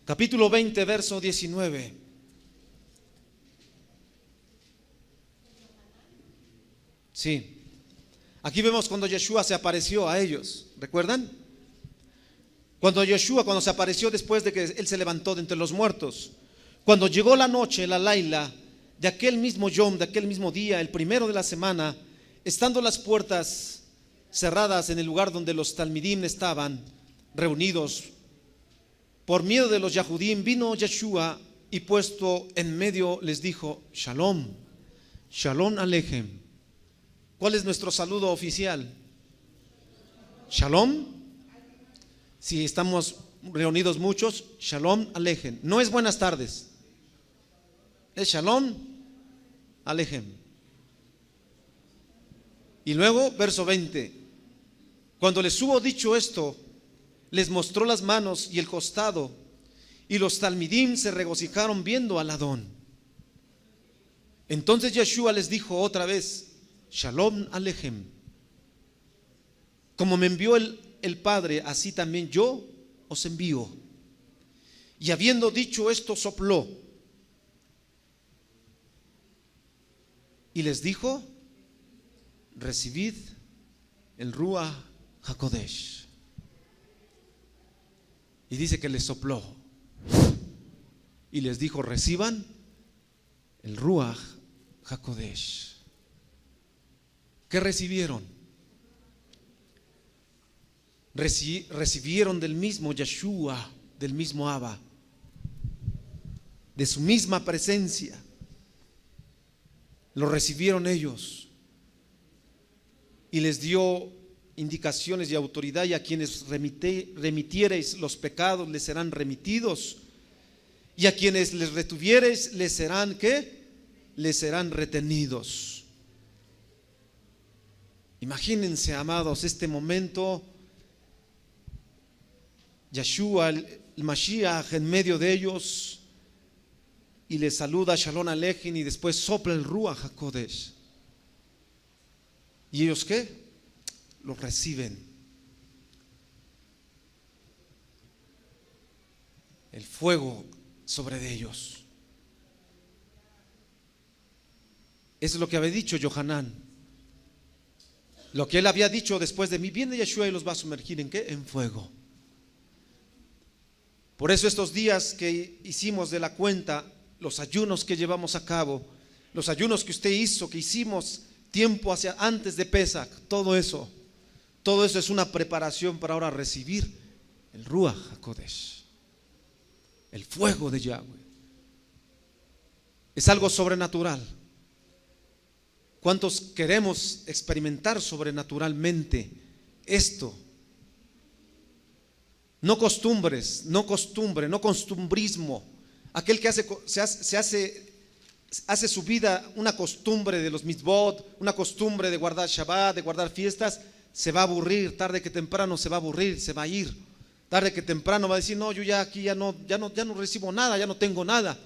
capítulo 20, verso 19. Sí. Aquí vemos cuando Yeshua se apareció a ellos. ¿Recuerdan? Cuando se apareció después de que él se levantó de entre los muertos. Cuando llegó la noche, la laila, de aquel mismo yom, de aquel mismo día, el primero de la semana, estando las puertas cerradas en el lugar donde los talmidim estaban reunidos, por miedo de los Yahudim, vino Yeshua y puesto en medio les dijo: Shalom, Shalom Alejem. ¿Cuál es nuestro saludo oficial? Shalom. Si estamos reunidos muchos, Shalom Alejem. No es buenas tardes, es Shalom Alejem. Y luego, verso 20: cuando les hubo dicho esto, les mostró las manos y el costado, y los talmidim se regocijaron viendo al Adón. Entonces Yeshua les dijo otra vez: Shalom Alejem. Como me envió el Padre, así también yo os envío. Y habiendo dicho esto, sopló y les dijo: recibid el Ruach HaKodesh. Y dice que les sopló y les dijo: reciban el Ruach HaKodesh. ¿Qué recibieron? Recibieron del mismo Yeshua, del mismo Abba, de su misma presencia. Lo recibieron ellos y les dio indicaciones y autoridad: y a quienes remitiereis los pecados les serán remitidos, y a quienes les retuviereis les serán ¿qué? Les serán retenidos. Imagínense, amados, este momento, Yeshua, el Mashiach, en medio de ellos, y les saluda Shalom Alejem, y después sopla el Ruach HaKodesh. ¿Y ellos qué? Lo reciben. El fuego sobre de ellos. Eso es lo que había dicho Yohanan. Lo que él había dicho: después de mí viene Yeshua y los va a sumergir ¿en qué? En fuego. Por eso estos días que hicimos de la cuenta, los ayunos que llevamos a cabo, los ayunos que usted hizo, que hicimos tiempo hacia antes de Pesach, todo eso es una preparación para ahora recibir el Ruach HaKodesh, el fuego de Yahweh. Es algo sobrenatural. ¿Cuántos queremos experimentar sobrenaturalmente esto? No costumbres, no costumbre, no costumbrismo. Aquel que hace su vida una costumbre de los mitzvot, una costumbre de guardar Shabbat, de guardar fiestas, se va a aburrir. Tarde que temprano se va a aburrir, se va a ir. Tarde que temprano va a decir: no, yo ya aquí ya no recibo nada, ya no tengo nada,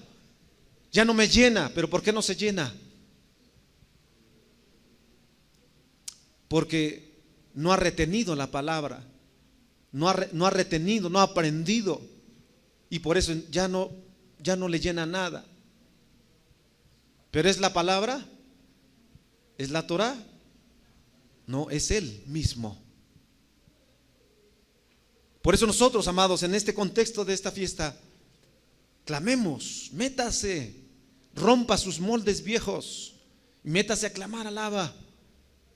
ya no me llena. ¿Pero por qué no se llena? Porque no ha retenido la palabra, no ha retenido, no ha aprendido, y por eso ya no le llena nada. Pero ¿es la palabra? ¿Es la Torah? No, es Él mismo. Por eso nosotros, amados, en este contexto de esta fiesta, clamemos: métase, rompa sus moldes viejos, métase a clamar al Abba.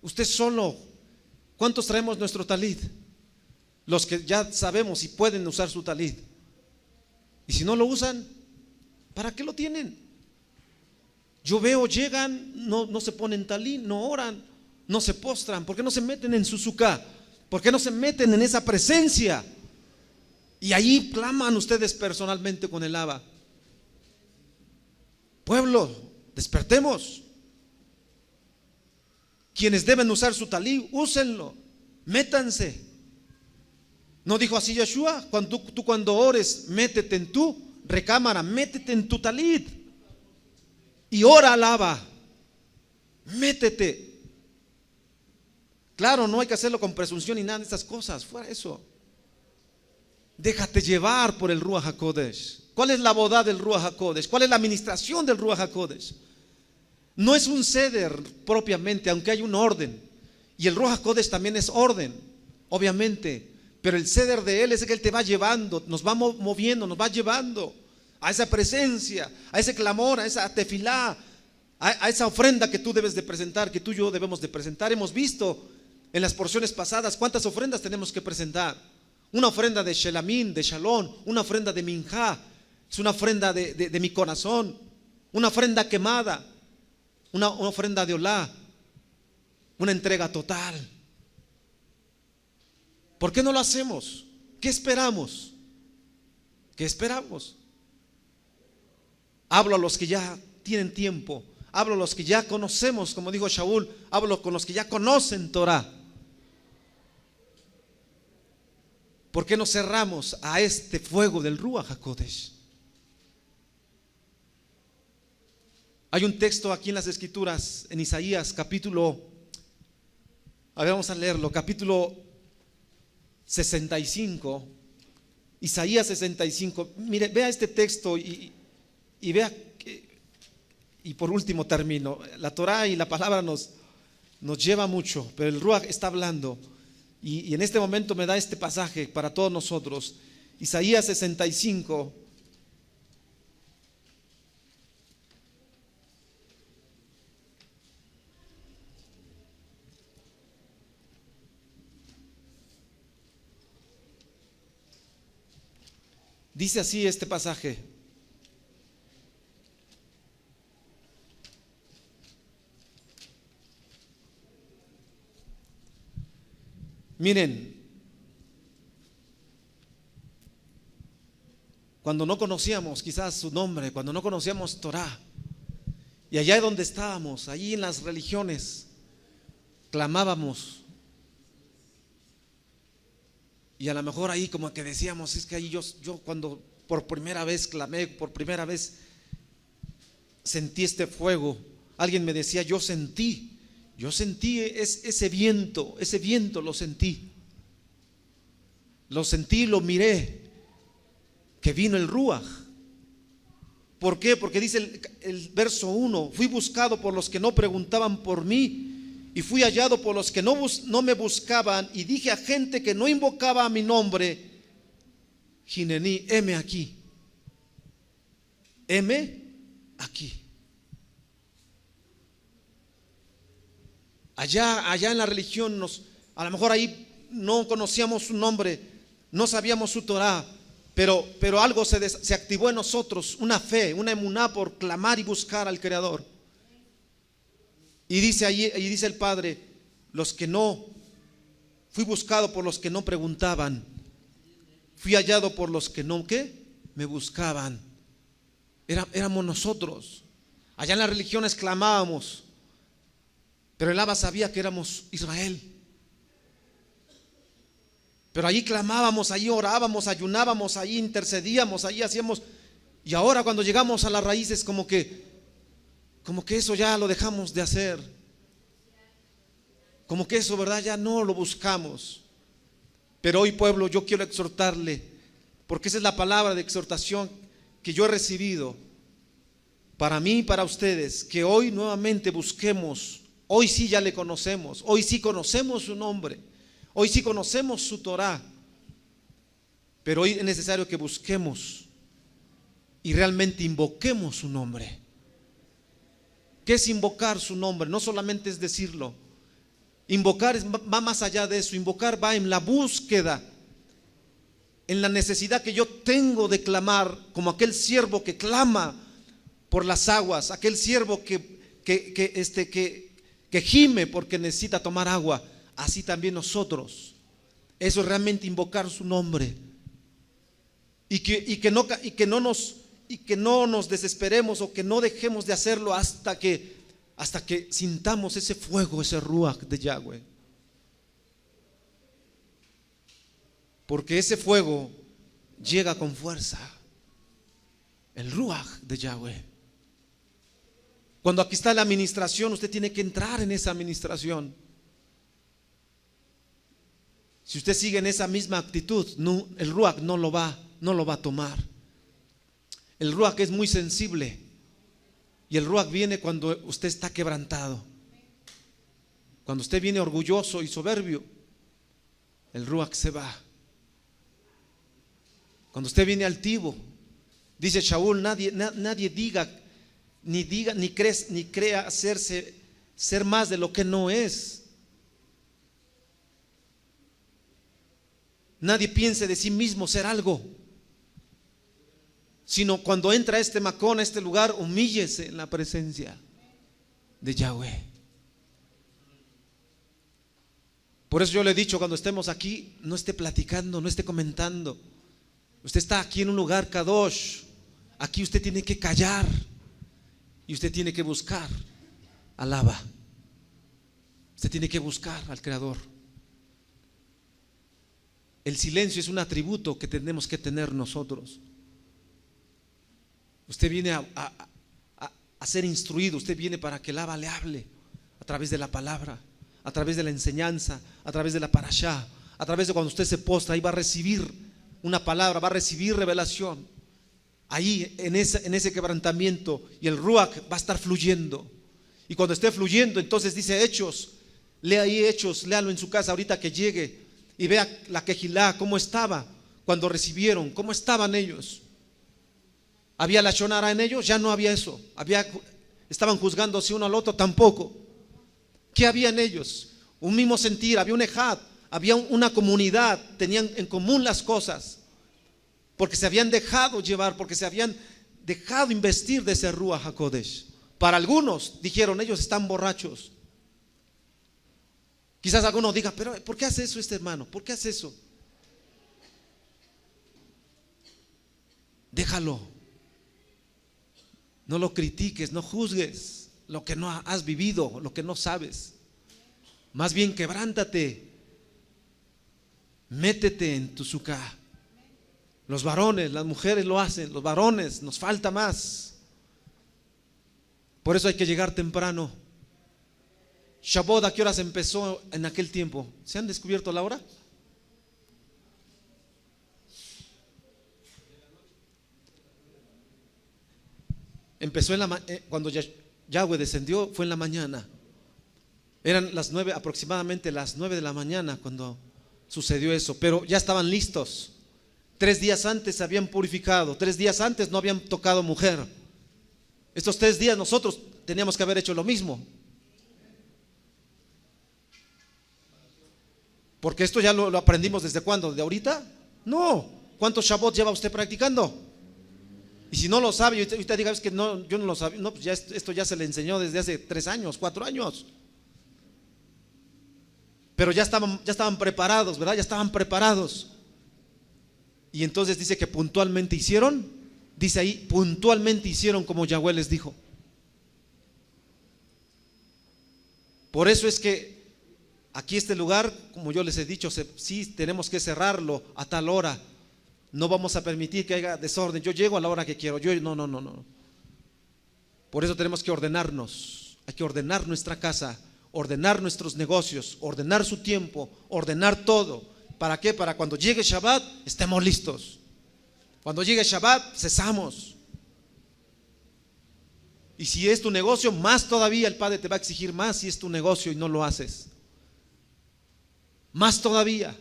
Usted solo. ¿Cuántos traemos nuestro talit? Los que ya sabemos y pueden usar su talit. Y si no lo usan, ¿para qué lo tienen? Yo veo, llegan, no se ponen talit, no oran, no se postran. ¿Por qué no se meten en su suká? ¿Por qué no se meten en esa presencia? Y ahí claman ustedes personalmente con el Abba. Pueblo, despertemos. Quienes deben usar su talí, úsenlo, métanse. ¿No dijo así Yeshua? Tú cuando ores, métete en tu recámara, métete en tu talit y ora al Abba. Métete. Claro, no hay que hacerlo con presunción ni nada de esas cosas, fuera eso. Déjate llevar por el Ruach HaKodesh. ¿Cuál es la bondad del Ruach HaKodesh? ¿Cuál es la administración del Ruach HaKodesh? No es un ceder propiamente, aunque hay un orden. Y el Ruach HaKodesh también es orden, obviamente. Pero el ceder de Él es el que Él te va llevando, nos va moviendo, nos va llevando a esa presencia, a ese clamor, a esa tefilá, a esa ofrenda que tú debes de presentar, que tú y yo debemos de presentar. Hemos visto en las porciones pasadas cuántas ofrendas tenemos que presentar. Una ofrenda de Shelamín, de Shalom, una ofrenda de Minjá. Es una ofrenda de mi corazón, una ofrenda quemada, una ofrenda de olá, una entrega total. ¿Por qué no lo hacemos? ¿Qué esperamos? ¿Qué esperamos? Hablo a los que ya tienen tiempo, hablo a los que ya conocemos, como dijo Shaul, hablo con los que ya conocen Torah. ¿Por qué nos cerramos a este fuego del Ruach HaKodesh? Hay un texto aquí en las Escrituras, en Isaías capítulo, a ver, vamos a leerlo, capítulo 65, Isaías 65. Mire, vea este texto y vea y por último termino. La Torah y la palabra nos lleva mucho, pero el Ruach está hablando y en este momento me da este pasaje para todos nosotros. Isaías 65. Dice así este pasaje: miren, cuando no conocíamos quizás su nombre, cuando no conocíamos Torah, y allá donde estábamos, allí en las religiones, clamábamos, y a lo mejor ahí como que decíamos, es que ahí yo cuando por primera vez clamé, por primera vez sentí este fuego, alguien me decía, yo sentí ese viento lo sentí, lo miré, que vino el Ruach. ¿Por qué? Porque dice el verso 1, fui buscado por los que no preguntaban por mí, y fui hallado por los que no me buscaban, y dije a gente que no invocaba a mi nombre, Hinení, heme aquí, heme aquí. Allá en la religión a lo mejor ahí no conocíamos su nombre, no sabíamos su Torah, pero algo se activó en nosotros, una fe, una emuná por clamar y buscar al Creador. Y dice el Padre, fui buscado por los que no preguntaban, fui hallado por los que no, ¿qué? Me buscaban. Éramos nosotros. Allá en las religiones clamábamos, pero el Abba sabía que éramos Israel. Pero allí clamábamos, allí orábamos, ayunábamos, allí intercedíamos, allí hacíamos. Y ahora cuando llegamos a las raíces como que eso ya lo dejamos de hacer. Como que eso, ¿verdad? Ya no lo buscamos. Pero hoy, pueblo, yo quiero exhortarle, porque esa es la palabra de exhortación que yo he recibido para mí y para ustedes, que hoy nuevamente busquemos. Hoy sí ya le conocemos, hoy sí conocemos su nombre, hoy sí conocemos su Torah, pero hoy es necesario que busquemos y realmente invoquemos su nombre. ¿Qué es invocar su nombre? No solamente es decirlo. Invocar va más allá de eso. Invocar va en la búsqueda, en la necesidad que yo tengo de clamar, como aquel siervo que clama por las aguas, aquel siervo que gime porque necesita tomar agua. Así también nosotros. Eso es realmente invocar su nombre. Y que no nos desesperemos o que no dejemos de hacerlo hasta que sintamos ese fuego, ese Ruach de Yahweh. Porque ese fuego llega con fuerza, el Ruach de Yahweh. Cuando aquí está la administración, usted tiene que entrar en esa administración. Si usted sigue en esa misma actitud, el Ruach no lo va a tomar. El Ruach es muy sensible. Y el Ruach viene cuando usted está quebrantado. Cuando usted viene orgulloso y soberbio, el Ruach se va. Cuando usted viene altivo, dice Shaul, nadie diga, ni crea ser más de lo que no es. Nadie piense de sí mismo ser algo. sino cuando entra a este Macón, a este lugar, humíllese en la presencia de Yahweh. Por eso yo le he dicho, cuando estemos aquí, no esté platicando, no esté comentando. Usted está aquí en un lugar Kadosh. Aquí usted tiene que callar y usted tiene que buscar al Abba. Usted tiene que buscar al Creador. El silencio es un atributo que tenemos que tener nosotros. Usted viene a ser instruido, usted viene para que el Abba le hable a través de la palabra, a través de la enseñanza, a través de la parashá, a través de cuando usted se postra, ahí va a recibir una palabra, va a recibir revelación. Ahí en ese quebrantamiento, y el Ruach va a estar fluyendo. Y cuando esté fluyendo, entonces dice Hechos, lea ahí Hechos, léalo en su casa ahorita que llegue y vea la Quejilá, cómo estaba cuando recibieron, cómo estaban ellos. ¿Había la shonara en ellos? Ya no había eso. Estaban juzgándose uno al otro, tampoco. ¿Qué había en ellos? Un mismo sentir, había un ejad, había una comunidad, tenían en común las cosas, porque se habían dejado llevar, porque se habían dejado investir de ese Ruach HaKodesh. Para algunos dijeron, ellos están borrachos. Quizás alguno diga, pero ¿por qué hace eso este hermano? ¿Por qué hace eso? Déjalo. No lo critiques, no juzgues lo que no has vivido, lo que no sabes. Más bien quebrántate. Métete en tu suká. Los varones, las mujeres lo hacen, los varones, nos falta más. Por eso hay que llegar temprano. Shavuot, ¿a qué horas empezó en aquel tiempo? ¿Se han descubierto la hora? Empezó cuando Yahweh descendió, fue en la mañana. Eran las 9, aproximadamente las 9 de la mañana cuando sucedió eso, pero ya estaban listos. 3 días antes se habían purificado, 3 días antes no habían tocado mujer. Estos 3 días nosotros teníamos que haber hecho lo mismo. Porque esto ya lo aprendimos desde cuándo, ¿de ahorita? No. ¿Cuántos Shavuot lleva usted practicando? Y si no lo sabe, y usted diga, es que no, yo no lo sabía, no, pues ya esto ya se le enseñó desde hace 3 años, 4 años. Pero ya estaban preparados, ¿verdad? Ya estaban preparados. Y entonces dice que puntualmente hicieron, dice ahí, puntualmente hicieron como Yahweh les dijo. Por eso es que aquí este lugar, como yo les he dicho, sí tenemos que cerrarlo a tal hora. No vamos a permitir que haya desorden. Yo llego a la hora que quiero. No. Por eso tenemos que ordenarnos. Hay que ordenar nuestra casa, ordenar nuestros negocios, ordenar su tiempo, ordenar todo. ¿Para qué? Para cuando llegue Shabbat estemos listos. Cuando llegue Shabbat cesamos. Y si es tu negocio, más todavía el Padre te va a exigir más si es tu negocio y no lo haces. Más todavía.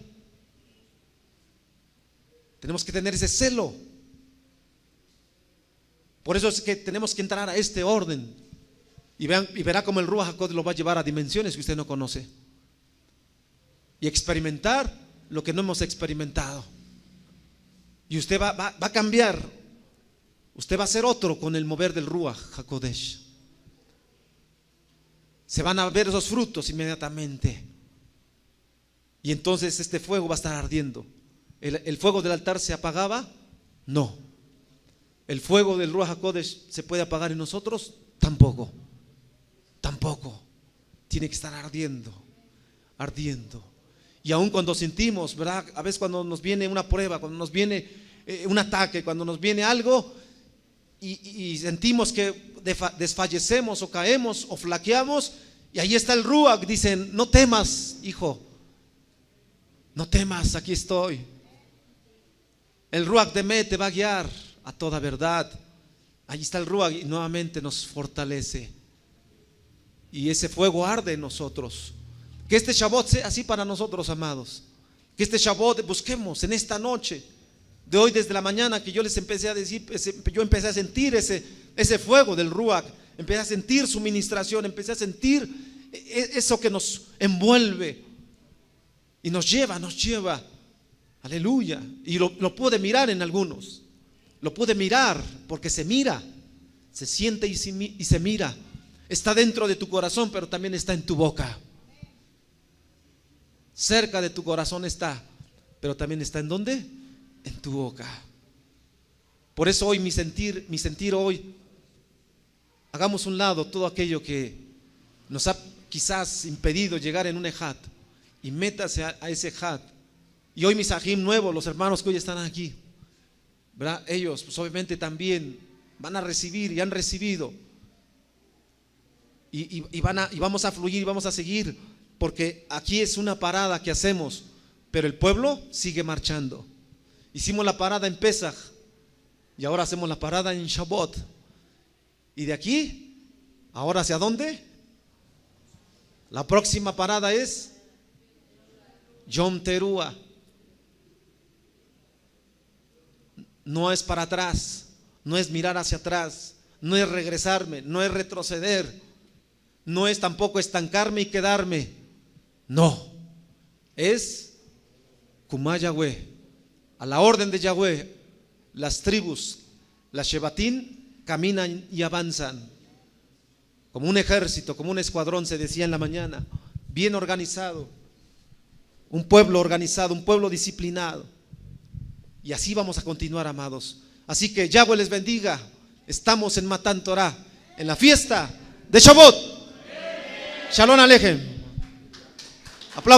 Tenemos que tener ese celo. Por eso es que tenemos que entrar a este orden. Y verá cómo el Ruach HaKodesh lo va a llevar a dimensiones que usted no conoce. Y experimentar lo que no hemos experimentado. Y usted va a cambiar. Usted va a ser otro con el mover del Ruach HaKodesh. Se van a ver esos frutos inmediatamente. Y entonces este fuego va a estar ardiendo. ¿El fuego del altar se apagaba? No. ¿El fuego del Ruach HaKodesh se puede apagar en nosotros? Tampoco. Tiene que estar ardiendo. Y aun cuando sentimos, ¿verdad? A veces cuando nos viene una prueba, cuando nos viene un ataque, cuando nos viene algo y sentimos que desfallecemos o caemos o flaqueamos, y ahí está el Ruach, dicen, no temas, hijo. No temas, aquí estoy. El Ruach de Me te va a guiar a toda verdad. Allí está el Ruach y nuevamente nos fortalece. Y ese fuego arde en nosotros. Que este Shavuot sea así para nosotros, amados. Que este Shavuot busquemos en esta noche. De hoy desde la mañana que yo les empecé a decir, yo empecé a sentir ese fuego del Ruach. Empecé a sentir su ministración, empecé a sentir eso que nos envuelve. Y nos lleva. Aleluya. Y lo pude mirar en algunos. Lo pude mirar porque se mira, se siente y se mira. Está dentro de tu corazón, pero también está en tu boca. Cerca de tu corazón está, pero también está ¿en dónde? En tu boca. Por eso hoy mi sentir hoy, hagamos un lado todo aquello que nos ha quizás impedido llegar en un ejat, y métase a ese ejat. Y hoy mis ajim nuevos, los hermanos que hoy están aquí, ¿verdad? Ellos pues obviamente también van a recibir y han recibido, y vamos a fluir y vamos a seguir, porque aquí es una parada que hacemos, pero el pueblo sigue marchando. Hicimos la parada en Pesaj y ahora hacemos la parada en Shavuot, y de aquí ahora ¿hacia dónde? La próxima parada es Yom Teruah. No es para atrás, no es mirar hacia atrás, no es regresarme, no es retroceder, no es tampoco estancarme y quedarme. No, es Kumá Yahweh, a la orden de Yahweh. Las tribus, las Shebatín, caminan y avanzan como un ejército, como un escuadrón, se decía en la mañana, bien organizado, un pueblo organizado, un pueblo disciplinado. Y así vamos a continuar, amados. Así que Yahweh les bendiga. Estamos en Matan Torah, en la fiesta de Shavuot. Shalom Alejem.